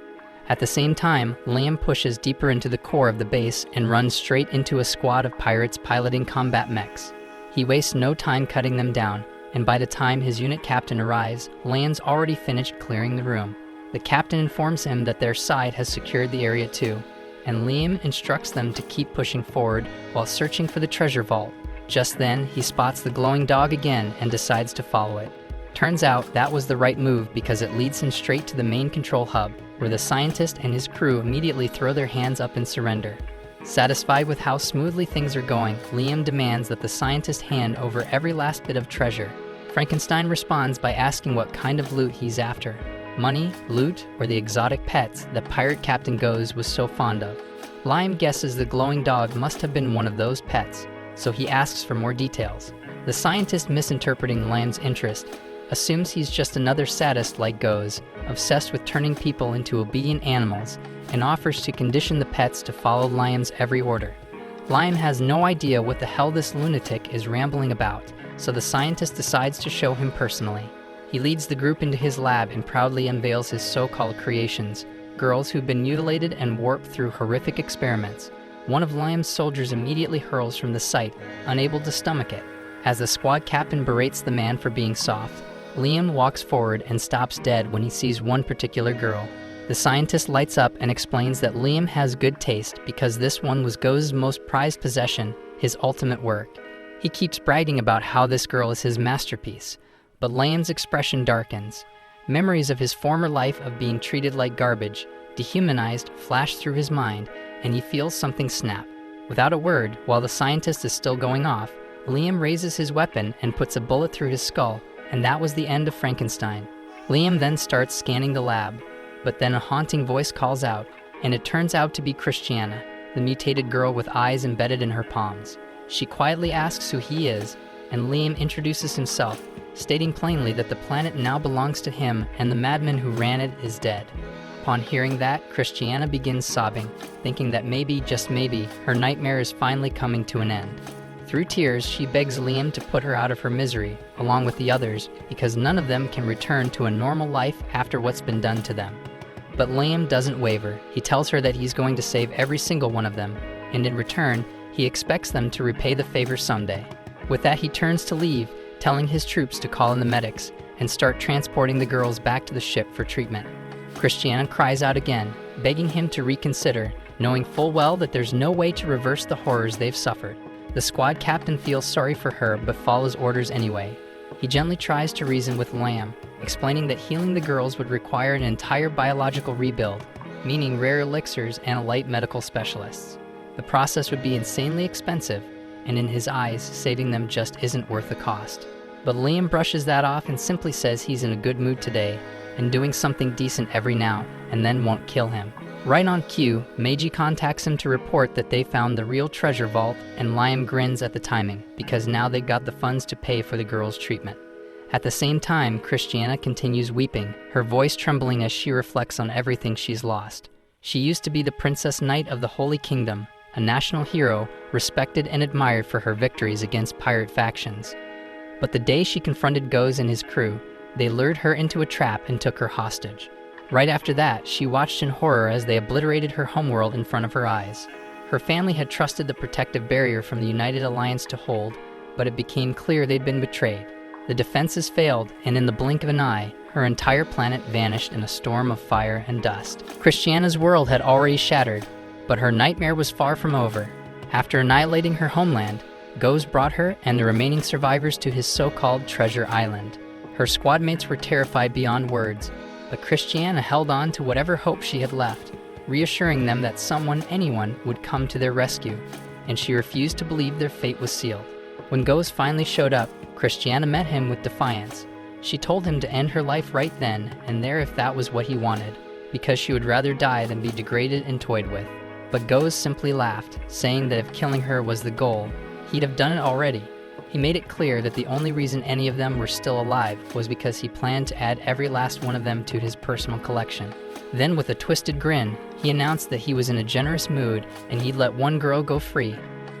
At the same time, Liam pushes deeper into the core of the base and runs straight into a squad of pirates piloting combat mechs. He wastes no time cutting them down, and by the time his unit captain arrives, Liam's already finished clearing the room. The captain informs him that their side has secured the area too, and Liam instructs them to keep pushing forward while searching for the treasure vault. Just then, he spots the glowing dog again and decides to follow it. Turns out that was the right move because it leads him straight to the main control hub, where the scientist and his crew immediately throw their hands up in surrender. Satisfied with how smoothly things are going, Liam demands that the scientist hand over every last bit of treasure. Frankenstein responds by asking what kind of loot he's after. Money, loot, or the exotic pets that pirate Captain Goes was so fond of. Liam guesses the glowing dog must have been one of those pets, so he asks for more details. The scientist, misinterpreting Liam's interest, assumes he's just another sadist like Goes, obsessed with turning people into obedient animals, and offers to condition the pets to follow Liam's every order. Liam has no idea what the hell this lunatic is rambling about, so the scientist decides to show him personally. He leads the group into his lab and proudly unveils his so-called creations, girls who've been mutilated and warped through horrific experiments. One of Liam's soldiers immediately hurls from the sight, unable to stomach it. As the squad captain berates the man for being soft, Liam walks forward and stops dead when he sees one particular girl. The scientist lights up and explains that Liam has good taste because this one was Go's most prized possession, his ultimate work. He keeps bragging about how this girl is his masterpiece, but Liam's expression darkens. Memories of his former life of being treated like garbage, dehumanized, flash through his mind, and he feels something snap. Without a word, while the scientist is still going off, Liam raises his weapon and puts a bullet through his skull, and that was the end of Frankenstein. Liam then starts scanning the lab, but then a haunting voice calls out, and it turns out to be Christiana, the mutated girl with eyes embedded in her palms. She quietly asks who he is, and Liam introduces himself, stating plainly that the planet now belongs to him and the madman who ran it is dead. Upon hearing that, Christiana begins sobbing, thinking that maybe, just maybe, her nightmare is finally coming to an end. Through tears, she begs Liam to put her out of her misery, along with the others, because none of them can return to a normal life after what's been done to them. But Liam doesn't waver. He tells her that he's going to save every single one of them, and in return, he expects them to repay the favor someday. With that, he turns to leave, telling his troops to call in the medics and start transporting the girls back to the ship for treatment. Christiana cries out again, begging him to reconsider, knowing full well that there's no way to reverse the horrors they've suffered. The squad captain feels sorry for her but follows orders anyway. He gently tries to reason with Liam, explaining that healing the girls would require an entire biological rebuild, meaning rare elixirs and light medical specialists. The process would be insanely expensive, and in his eyes, saving them just isn't worth the cost. But Liam brushes that off and simply says he's in a good mood today, and doing something decent every now and then won't kill him. Right on cue, Meiji contacts him to report that they found the real treasure vault, and Liam grins at the timing, because now they've got the funds to pay for the girl's treatment. At the same time, Christiana continues weeping, her voice trembling as she reflects on everything she's lost. She used to be the Princess Knight of the Holy Kingdom, a national hero, respected and admired for her victories against pirate factions. But the day she confronted Goes and his crew, they lured her into a trap and took her hostage. Right after that, she watched in horror as they obliterated her homeworld in front of her eyes. Her family had trusted the protective barrier from the United Alliance to hold, but it became clear they'd been betrayed. The defenses failed, and in the blink of an eye, her entire planet vanished in a storm of fire and dust. Christiana's world had already shattered, but her nightmare was far from over. After annihilating her homeland, Goes brought her and the remaining survivors to his so-called Treasure Island. Her squad mates were terrified beyond words, but Christiana held on to whatever hope she had left, reassuring them that someone, anyone, would come to their rescue, and she refused to believe their fate was sealed. When Goes finally showed up, Christiana met him with defiance. She told him to end her life right then and there if that was what he wanted, because she would rather die than be degraded and toyed with. But Goes simply laughed, saying that if killing her was the goal, he'd have done it already. He made it clear that the only reason any of them were still alive was because he planned to add every last one of them to his personal collection. Then, with a twisted grin, he announced that he was in a generous mood and he'd let one girl go free,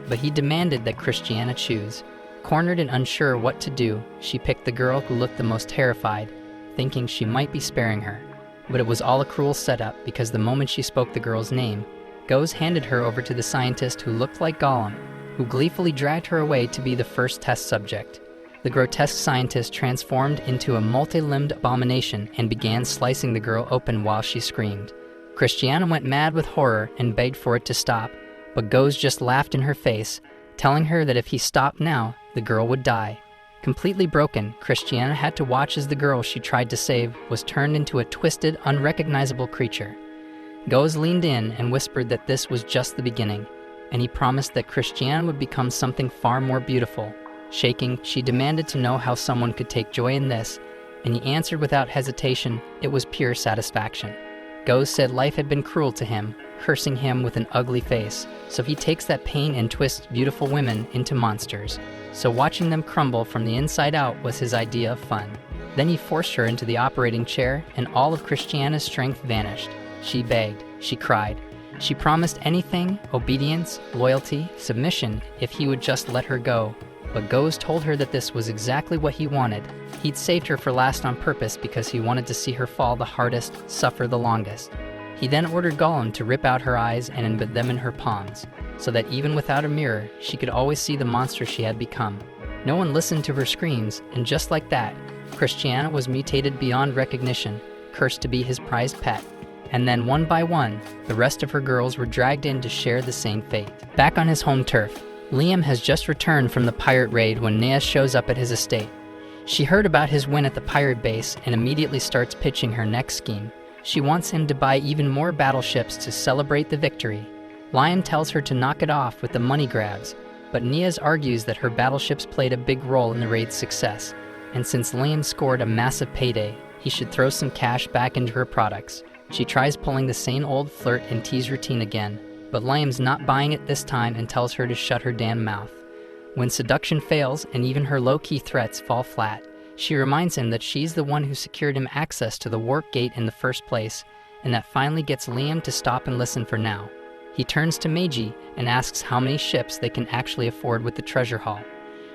but he demanded that Christiana choose. Cornered and unsure what to do, she picked the girl who looked the most terrified, thinking she might be sparing her. But it was all a cruel setup, because the moment she spoke the girl's name, Goes handed her over to the scientist who looked like Gollum, who gleefully dragged her away to be the first test subject. The grotesque scientist transformed into a multi-limbed abomination and began slicing the girl open while she screamed. Christiana went mad with horror and begged for it to stop, but Goes just laughed in her face, telling her that if he stopped now, the girl would die. Completely broken, Christiana had to watch as the girl she tried to save was turned into a twisted, unrecognizable creature. Goes leaned in and whispered that this was just the beginning, and he promised that Christiane would become something far more beautiful. Shaking, she demanded to know how someone could take joy in this, and he answered without hesitation, it was pure satisfaction. Go said life had been cruel to him, cursing him with an ugly face, so he takes that pain and twists beautiful women into monsters. So watching them crumble from the inside out was his idea of fun. Then he forced her into the operating chair, and all of Christiana's strength vanished. She begged, she cried. She promised anything, obedience, loyalty, submission, if he would just let her go. But Goes told her that this was exactly what he wanted. He'd saved her for last on purpose because he wanted to see her fall the hardest, suffer the longest. He then ordered Gollum to rip out her eyes and embed them in her palms, so that even without a mirror, she could always see the monster she had become. No one listened to her screams, and just like that, Christiana was mutated beyond recognition, cursed to be his prized pet. And then one by one, the rest of her girls were dragged in to share the same fate. Back on his home turf, Liam has just returned from the pirate raid when Nea shows up at his estate. She heard about his win at the pirate base and immediately starts pitching her next scheme. She wants him to buy even more battleships to celebrate the victory. Lion tells her to knock it off with the money grabs, but Nea argues that her battleships played a big role in the raid's success, and since Liam scored a massive payday, he should throw some cash back into her products. She tries pulling the same old flirt and tease routine again, but Liam's not buying it this time and tells her to shut her damn mouth. When seduction fails and even her low-key threats fall flat, she reminds him that she's the one who secured him access to the warp gate in the first place, and that finally gets Liam to stop and listen for now. He turns to Meiji and asks how many ships they can actually afford with the treasure haul.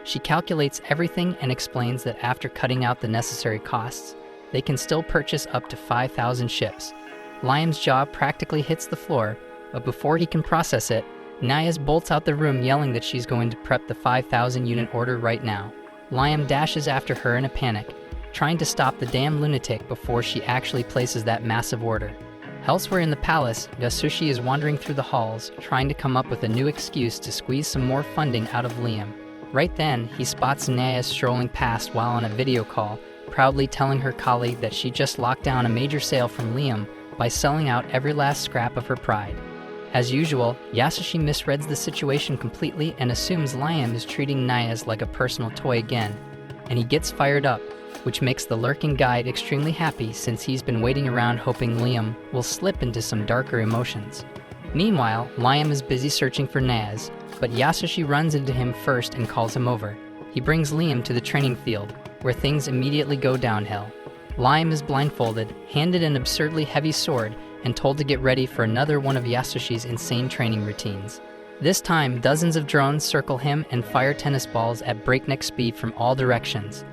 She calculates everything and explains that after cutting out the necessary costs, they can still purchase up to 5,000 ships. Liam's jaw practically hits the floor, but before he can process it, Nayas bolts out the room yelling that she's going to prep the 5,000 unit order right now. Liam dashes after her in a panic, trying to stop the damn lunatic before she actually places that massive order. Elsewhere in the palace, Yasushi is wandering through the halls, trying to come up with a new excuse to squeeze some more funding out of Liam. Right then, he spots Nayas strolling past while on a video call, proudly telling her colleague that she just locked down a major sale from Liam by selling out every last scrap of her pride. As usual, Yasushi misreads the situation completely and assumes Liam is treating Nayas like a personal toy again, and he gets fired up, which makes the lurking guide extremely happy since he's been waiting around hoping Liam will slip into some darker emotions. Meanwhile, Liam is busy searching for Nayas, but Yasushi runs into him first and calls him over. He brings Liam to the training field, where things immediately go downhill. Liam is blindfolded, handed an absurdly heavy sword, and told to get ready for another one of Yasushi's insane training routines. This time, dozens of drones circle him and fire tennis balls at breakneck speed from all directions.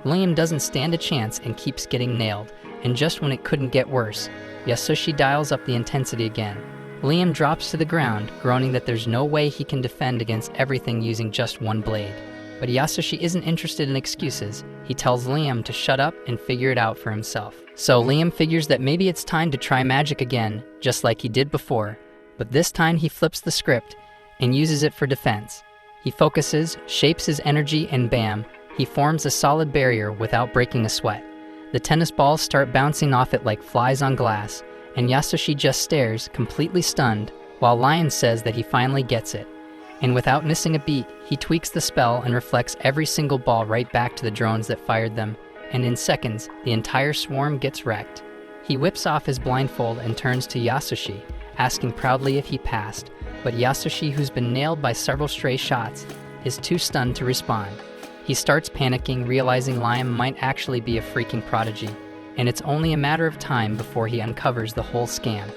Liam doesn't stand a chance and keeps getting nailed, and just when it couldn't get worse, Yasushi dials up the intensity again. Liam drops to the ground, groaning that there's no way he can defend against everything using just one blade. But Yasushi isn't interested in excuses. He tells Liam to shut up and figure it out for himself. So Liam figures that maybe it's time to try magic again, just like he did before. But this time he flips the script and uses it for defense. He focuses, shapes his energy, and bam, he forms a solid barrier without breaking a sweat. The tennis balls start bouncing off it like flies on glass, and Yasushi just stares, completely stunned, while Lion says that he finally gets it. And without missing a beat, he tweaks the spell and reflects every single ball right back to the drones that fired them, and in seconds, the entire swarm gets wrecked. He whips off his blindfold and turns to Yasushi, asking proudly if he passed, but Yasushi, who's been nailed by several stray shots, is too stunned to respond. He starts panicking, realizing Liam might actually be a freaking prodigy, and it's only a matter of time before he uncovers the whole scam.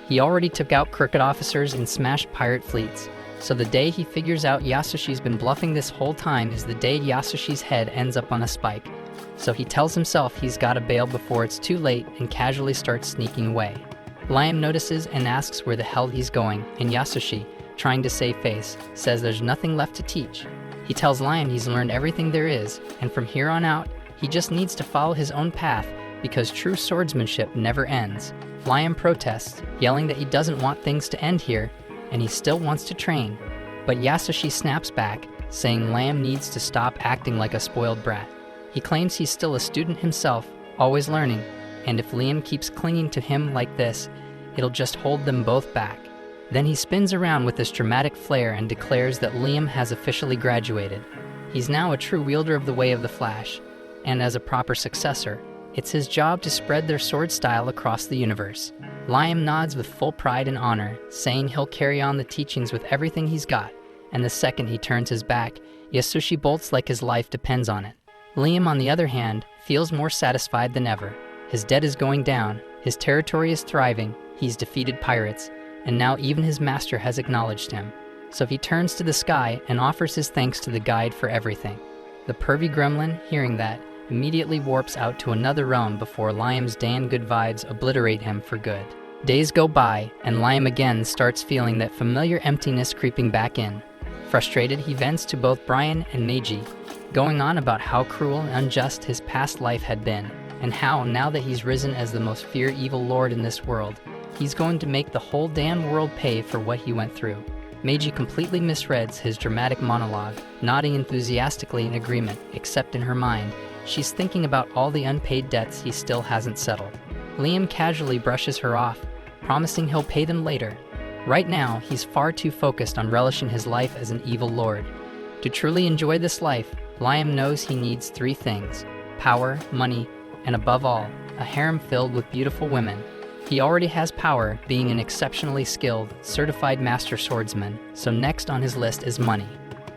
He already took out crooked officers and smashed pirate fleets, so the day he figures out Yasushi's been bluffing this whole time is the day Yasushi's head ends up on a spike. So he tells himself he's gotta bail before it's too late and casually starts sneaking away. Liam notices and asks where the hell he's going, and Yasushi, trying to save face, says there's nothing left to teach. He tells Liam he's learned everything there is, and from here on out, he just needs to follow his own path because true swordsmanship never ends. Liam protests, yelling that he doesn't want things to end here, and he still wants to train. But Yasushi snaps back, saying Liam needs to stop acting like a spoiled brat. He claims he's still a student himself, always learning, and if Liam keeps clinging to him like this, it'll just hold them both back. Then he spins around with this dramatic flair and declares that Liam has officially graduated. He's now a true wielder of the Way of the Flash, and as a proper successor, it's his job to spread their sword style across the universe. Liam nods with full pride and honor, saying he'll carry on the teachings with everything he's got, and the second he turns his back, Yasushi bolts like his life depends on it. Liam, on the other hand, feels more satisfied than ever. His debt is going down, his territory is thriving, he's defeated pirates, and now even his master has acknowledged him. So he turns to the sky and offers his thanks to the guide for everything. The pervy gremlin, hearing that, immediately warps out to another realm before Liam's Dan good vibes obliterate him for good. Days go by, and Liam again starts feeling that familiar emptiness creeping back in. Frustrated, he vents to both Brian and Meiji, going on about how cruel and unjust his past life had been, and how, now that he's risen as the most feared evil lord in this world, he's going to make the whole damn world pay for what he went through. Meiji completely misreads his dramatic monologue, nodding enthusiastically in agreement, except in her mind, she's thinking about all the unpaid debts he still hasn't settled. Liam casually brushes her off, promising he'll pay them later. Right now, he's far too focused on relishing his life as an evil lord. To truly enjoy this life, Liam knows he needs 3 things: power, money, and above all, a harem filled with beautiful women. He already has power, being an exceptionally skilled, certified master swordsman, so next on his list is money.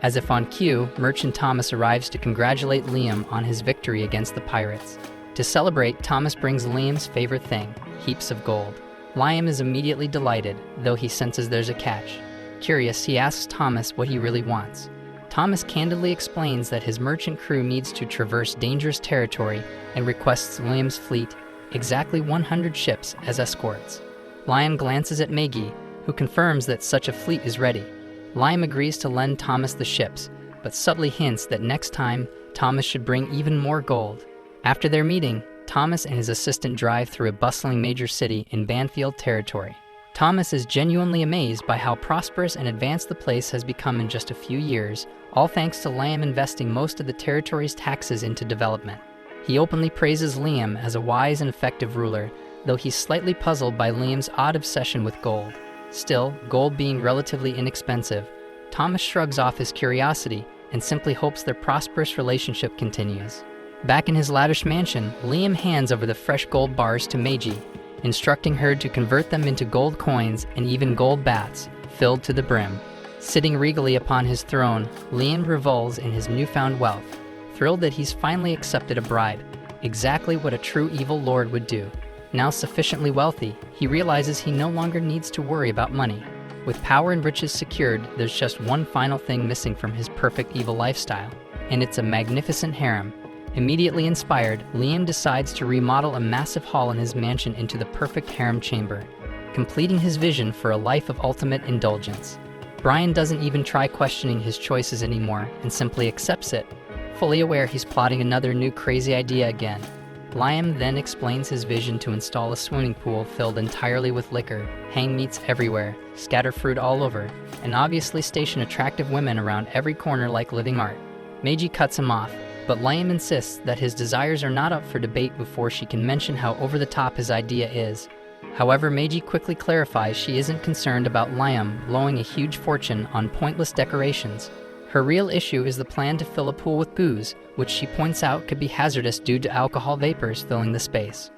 As if on cue, Merchant Thomas arrives to congratulate Liam on his victory against the pirates. To celebrate, Thomas brings Liam's favorite thing, heaps of gold. Liam is immediately delighted, though he senses there's a catch. Curious, he asks Thomas what he really wants. Thomas candidly explains that his merchant crew needs to traverse dangerous territory and requests Liam's fleet, exactly 100 ships, as escorts. Liam glances at Meiji, who confirms that such a fleet is ready. Liam agrees to lend Thomas the ships, but subtly hints that next time, Thomas should bring even more gold. After their meeting, Thomas and his assistant drive through a bustling major city in Banfield territory. Thomas is genuinely amazed by how prosperous and advanced the place has become in just a few years, all thanks to Liam investing most of the territory's taxes into development. He openly praises Liam as a wise and effective ruler, though he's slightly puzzled by Liam's odd obsession with gold. Still, gold being relatively inexpensive, Thomas shrugs off his curiosity and simply hopes their prosperous relationship continues. Back in his lavish mansion, Liam hands over the fresh gold bars to Meiji, instructing her to convert them into gold coins and even gold bats, filled to the brim. Sitting regally upon his throne, Liam revels in his newfound wealth, thrilled that he's finally accepted a bribe, exactly what a true evil lord would do. Now sufficiently wealthy, he realizes he no longer needs to worry about money. With power and riches secured, there's just one final thing missing from his perfect evil lifestyle, and it's a magnificent harem. Immediately inspired, Liam decides to remodel a massive hall in his mansion into the perfect harem chamber, completing his vision for a life of ultimate indulgence. Brian doesn't even try questioning his choices anymore and simply accepts it, fully aware he's plotting another new crazy idea again. Liam then explains his vision to install a swimming pool filled entirely with liquor, hang meats everywhere, scatter fruit all over, and obviously station attractive women around every corner like living art. Meiji cuts him off, but Liam insists that his desires are not up for debate before she can mention how over-the-top his idea is. However, Meiji quickly clarifies she isn't concerned about Liam blowing a huge fortune on pointless decorations. Her real issue is the plan to fill a pool with booze, which she points out could be hazardous due to alcohol vapors filling the space.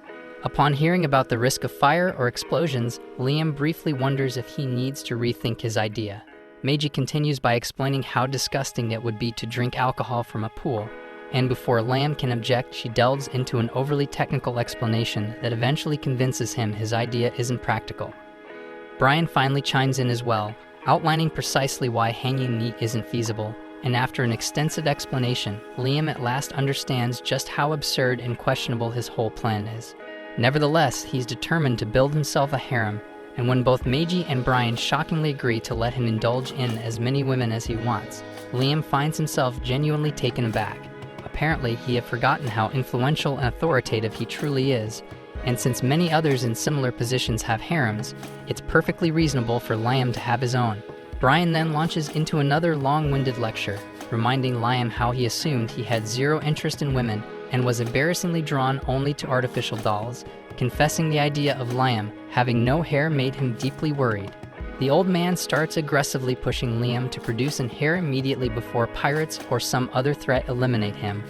Upon hearing about the risk of fire or explosions, Liam briefly wonders if he needs to rethink his idea. Meiji continues by explaining how disgusting it would be to drink alcohol from a pool, and before Liam can object, she delves into an overly technical explanation that eventually convinces him his idea isn't practical. Brian finally chimes in as well, outlining precisely why hanging meat isn't feasible, and after an extensive explanation, Liam at last understands just how absurd and questionable his whole plan is. Nevertheless, he's determined to build himself a harem, and when both Meiji and Brian shockingly agree to let him indulge in as many women as he wants, Liam finds himself genuinely taken aback. Apparently, he had forgotten how influential and authoritative he truly is, and since many others in similar positions have harems, it's perfectly reasonable for Liam to have his own. Brian then launches into another long-winded lecture, reminding Liam how he assumed he had zero interest in women and was embarrassingly drawn only to artificial dolls, confessing the idea of Liam having no hair made him deeply worried. The old man starts aggressively pushing Liam to produce an heir immediately before pirates or some other threat eliminate him.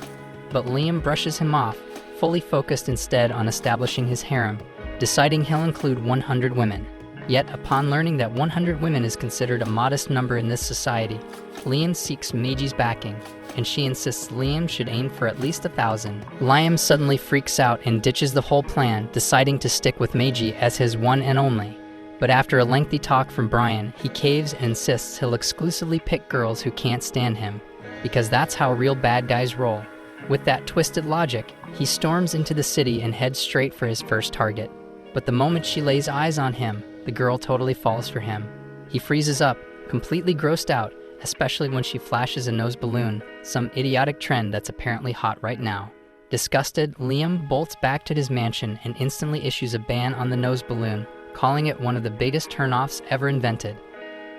But Liam brushes him off, fully focused instead on establishing his harem, deciding he'll include 100 women. Yet, upon learning that 100 women is considered a modest number in this society, Liam seeks Meiji's backing, and she insists Liam should aim for at least 1,000. Liam suddenly freaks out and ditches the whole plan, deciding to stick with Meiji as his one and only. But after a lengthy talk from Brian, he caves and insists he'll exclusively pick girls who can't stand him, because that's how real bad guys roll. With that twisted logic, he storms into the city and heads straight for his first target. But the moment she lays eyes on him, the girl totally falls for him. He freezes up, completely grossed out, especially when she flashes a nose balloon, some idiotic trend that's apparently hot right now. Disgusted, Liam bolts back to his mansion and instantly issues a ban on the nose balloon, calling it one of the biggest turnoffs ever invented.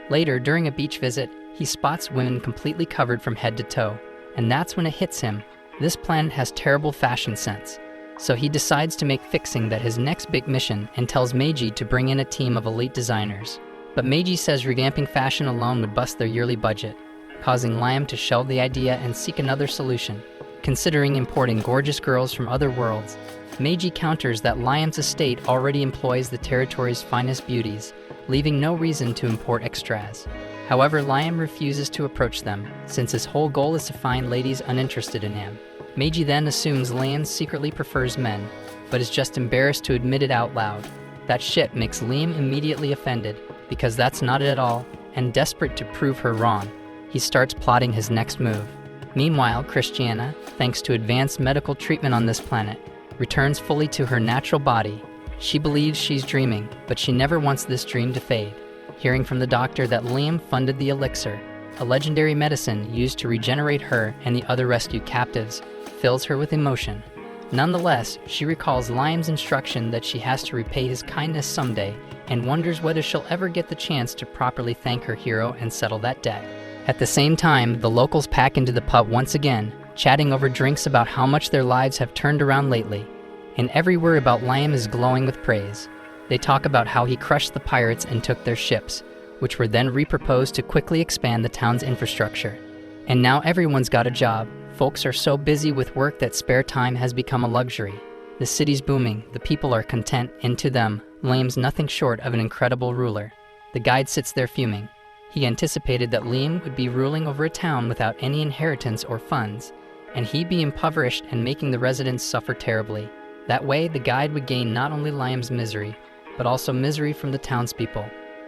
Later, during a beach visit, he spots women completely covered from head to toe, and that's when it hits him. This planet has terrible fashion sense. So he decides to make fixing that his next big mission and tells Meiji to bring in a team of elite designers. But Meiji says revamping fashion alone would bust their yearly budget, causing Liam to shelve the idea and seek another solution. Considering importing gorgeous girls from other worlds, Meiji counters that Liam's estate already employs the territory's finest beauties, leaving no reason to import extras. However, Liam refuses to approach them, since his whole goal is to find ladies uninterested in him. Meiji then assumes Liam secretly prefers men, but is just embarrassed to admit it out loud. That shit makes Liam immediately offended, because that's not it at all, and desperate to prove her wrong, he starts plotting his next move. Meanwhile, Christiana, thanks to advanced medical treatment on this planet, returns fully to her natural body. She believes she's dreaming, but she never wants this dream to fade. Hearing from the doctor that Liam funded the elixir, a legendary medicine used to regenerate her and the other rescued captives, fills her with emotion. Nonetheless, she recalls Liam's instruction that she has to repay his kindness someday and wonders whether she'll ever get the chance to properly thank her hero and settle that debt. At the same time, the locals pack into the pub once again, chatting over drinks about how much their lives have turned around lately, and every word about Liam is glowing with praise. They talk about how he crushed the pirates and took their ships, which were then repurposed to quickly expand the town's infrastructure. And now everyone's got a job. Folks are so busy with work that spare time has become a luxury. The city's booming, the people are content, and to them, Liam's nothing short of an incredible ruler. The guide sits there fuming. He anticipated that Liam would be ruling over a town without any inheritance or funds, and he'd be impoverished and making the residents suffer terribly. That way, the guide would gain not only Liam's misery, but also misery from the townspeople.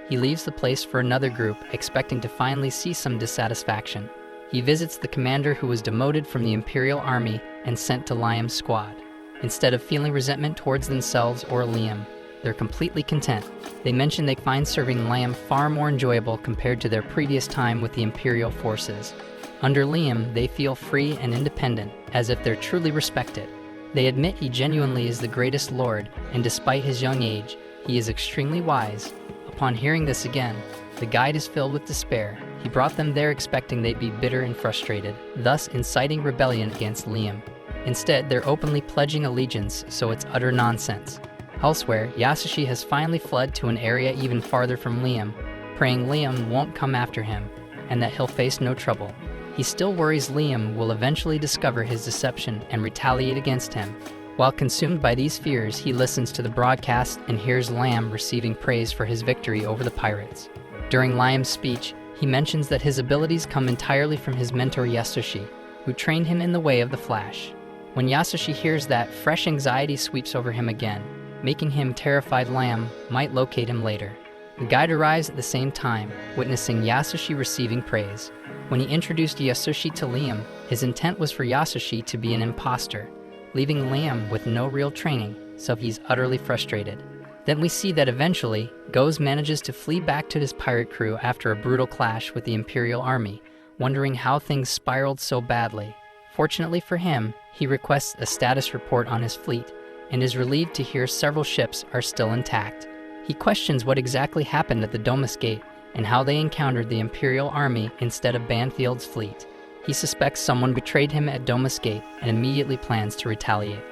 He leaves the place for another group, expecting to finally see some dissatisfaction. He visits the commander who was demoted from the Imperial Army and sent to Liam's squad. Instead of feeling resentment towards themselves or Liam, they're completely content. They mention they find serving Liam far more enjoyable compared to their previous time with the Imperial forces. Under Liam, they feel free and independent, as if they're truly respected. They admit he genuinely is the greatest lord, and despite his young age, he is extremely wise. Upon hearing this again, the guide is filled with despair. He brought them there expecting they'd be bitter and frustrated, thus inciting rebellion against Liam. Instead, they're openly pledging allegiance, so it's utter nonsense. Elsewhere, Yasushi has finally fled to an area even farther from Liam, praying Liam won't come after him, and that he'll face no trouble. He still worries Liam will eventually discover his deception and retaliate against him. While consumed by these fears, he listens to the broadcast and hears Liam receiving praise for his victory over the pirates. During Liam's speech, he mentions that his abilities come entirely from his mentor Yasushi, who trained him in the way of the Flash. When Yasushi hears that, fresh anxiety sweeps over him again, making him terrified Liam might locate him later. The guide arrives at the same time, witnessing Yasushi receiving praise. When he introduced Yasushi to Liam, his intent was for Yasushi to be an imposter, leaving Liam with no real training, so he's utterly frustrated. Then we see that eventually, Goz manages to flee back to his pirate crew after a brutal clash with the Imperial Army, wondering how things spiraled so badly. Fortunately for him, he requests a status report on his fleet, and is relieved to hear several ships are still intact. He questions what exactly happened at the Domus Gate, and how they encountered the Imperial Army instead of Banfield's fleet. He suspects someone betrayed him at Domus Gate and immediately plans to retaliate.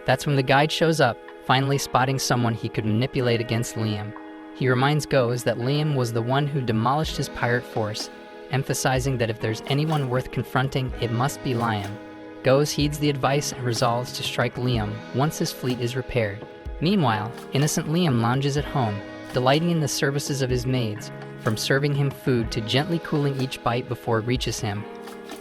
That's when the guide shows up, finally spotting someone he could manipulate against Liam. He reminds Goes that Liam was the one who demolished his pirate force, emphasizing that if there's anyone worth confronting, it must be Liam. Goes heeds the advice and resolves to strike Liam once his fleet is repaired. Meanwhile, innocent Liam lounges at home, delighting in the services of his maids, from serving him food to gently cooling each bite before it reaches him.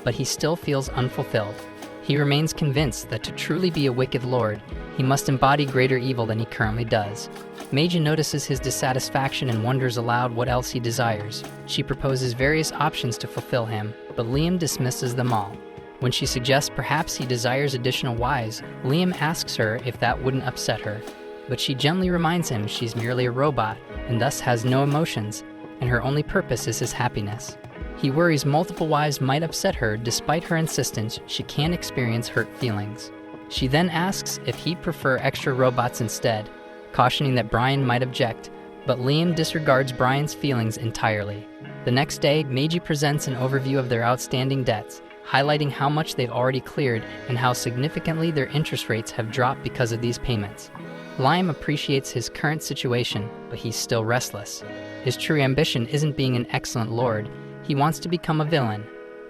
But he still feels unfulfilled. He remains convinced that to truly be a wicked lord, he must embody greater evil than he currently does. Meiji notices his dissatisfaction and wonders aloud what else he desires. She proposes various options to fulfill him, but Liam dismisses them all. When she suggests perhaps he desires additional wives, Liam asks her if that wouldn't upset her. But she gently reminds him she's merely a robot and thus has no emotions, and her only purpose is his happiness. He worries multiple wives might upset her despite her insistence she can't experience hurt feelings. She then asks if he'd prefer extra robots instead, cautioning that Brian might object, but Liam disregards Brian's feelings entirely. The next day, Meiji presents an overview of their outstanding debts, highlighting how much they've already cleared and how significantly their interest rates have dropped because of these payments. Liam appreciates his current situation, but he's still restless. His true ambition isn't being an excellent lord, he wants to become a villain.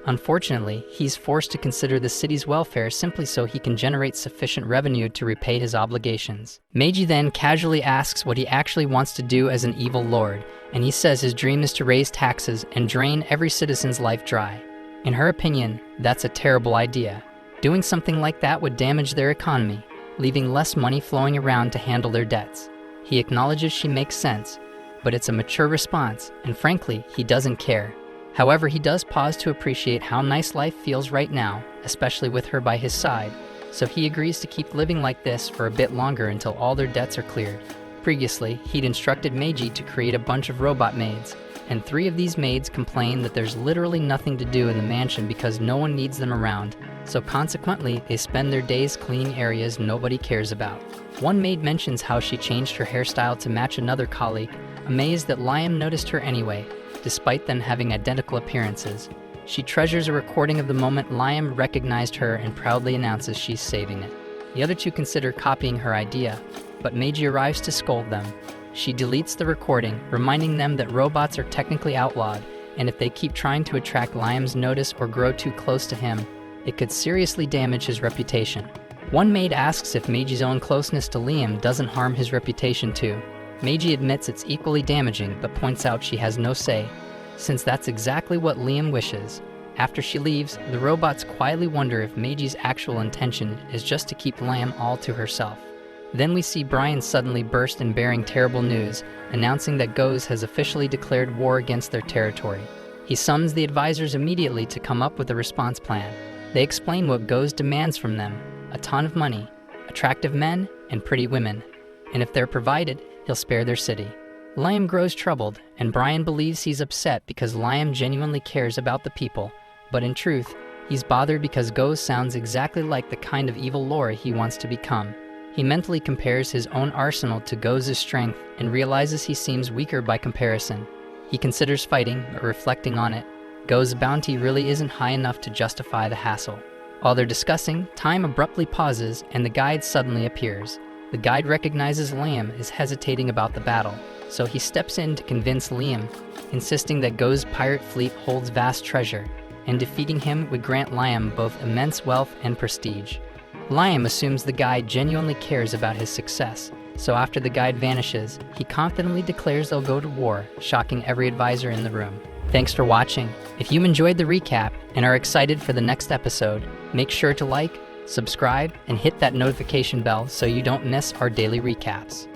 Unfortunately, he's forced to consider the city's welfare simply so he can generate sufficient revenue to repay his obligations. Meiji then casually asks what he actually wants to do as an evil lord, and he says his dream is to raise taxes and drain every citizen's life dry. In her opinion, that's a terrible idea. Doing something like that would damage their economy, leaving less money flowing around to handle their debts. He acknowledges she makes sense, but it's a mature response, and frankly, he doesn't care. However, he does pause to appreciate how nice life feels right now, especially with her by his side, so he agrees to keep living like this for a bit longer until all their debts are cleared. Previously, he'd instructed Meiji to create a bunch of robot maids, and 3 of these maids complain that there's literally nothing to do in the mansion because no one needs them around, so consequently, they spend their days cleaning areas nobody cares about. One maid mentions how she changed her hairstyle to match another colleague, amazed that Liam noticed her anyway, despite them having identical appearances. She treasures a recording of the moment Liam recognized her and proudly announces she's saving it. The other 2 consider copying her idea, but Meiji arrives to scold them. She deletes the recording, reminding them that robots are technically outlawed, and if they keep trying to attract Liam's notice or grow too close to him, it could seriously damage his reputation. One maid asks if Meiji's own closeness to Liam doesn't harm his reputation too. Meiji admits it's equally damaging, but points out she has no say, since that's exactly what Liam wishes. After she leaves, the robots quietly wonder if Meiji's actual intention is just to keep Liam all to herself. Then we see Brian suddenly burst in bearing terrible news, announcing that Goes has officially declared war against their territory. He summons the advisors immediately to come up with a response plan. They explain what Goes demands from them: a ton of money, attractive men, and pretty women. And if they're provided, he'll spare their city. Liam grows troubled, and Brian believes he's upset because Liam genuinely cares about the people, but in truth, he's bothered because Goes sounds exactly like the kind of evil lord he wants to become. He mentally compares his own arsenal to Goes' strength and realizes he seems weaker by comparison. He considers fighting, but reflecting on it, Goes' bounty really isn't high enough to justify the hassle. While they're discussing, time abruptly pauses and the guide suddenly appears. The guide recognizes Liam is hesitating about the battle, so he steps in to convince Liam, insisting that Goes' pirate fleet holds vast treasure, and defeating him would grant Liam both immense wealth and prestige. Liam assumes the guide genuinely cares about his success, so after the guide vanishes, he confidently declares they'll go to war, shocking every advisor in the room. Thanks for watching. If you enjoyed the recap and are excited for the next episode, make sure to like, subscribe, and hit that notification bell so you don't miss our daily recaps.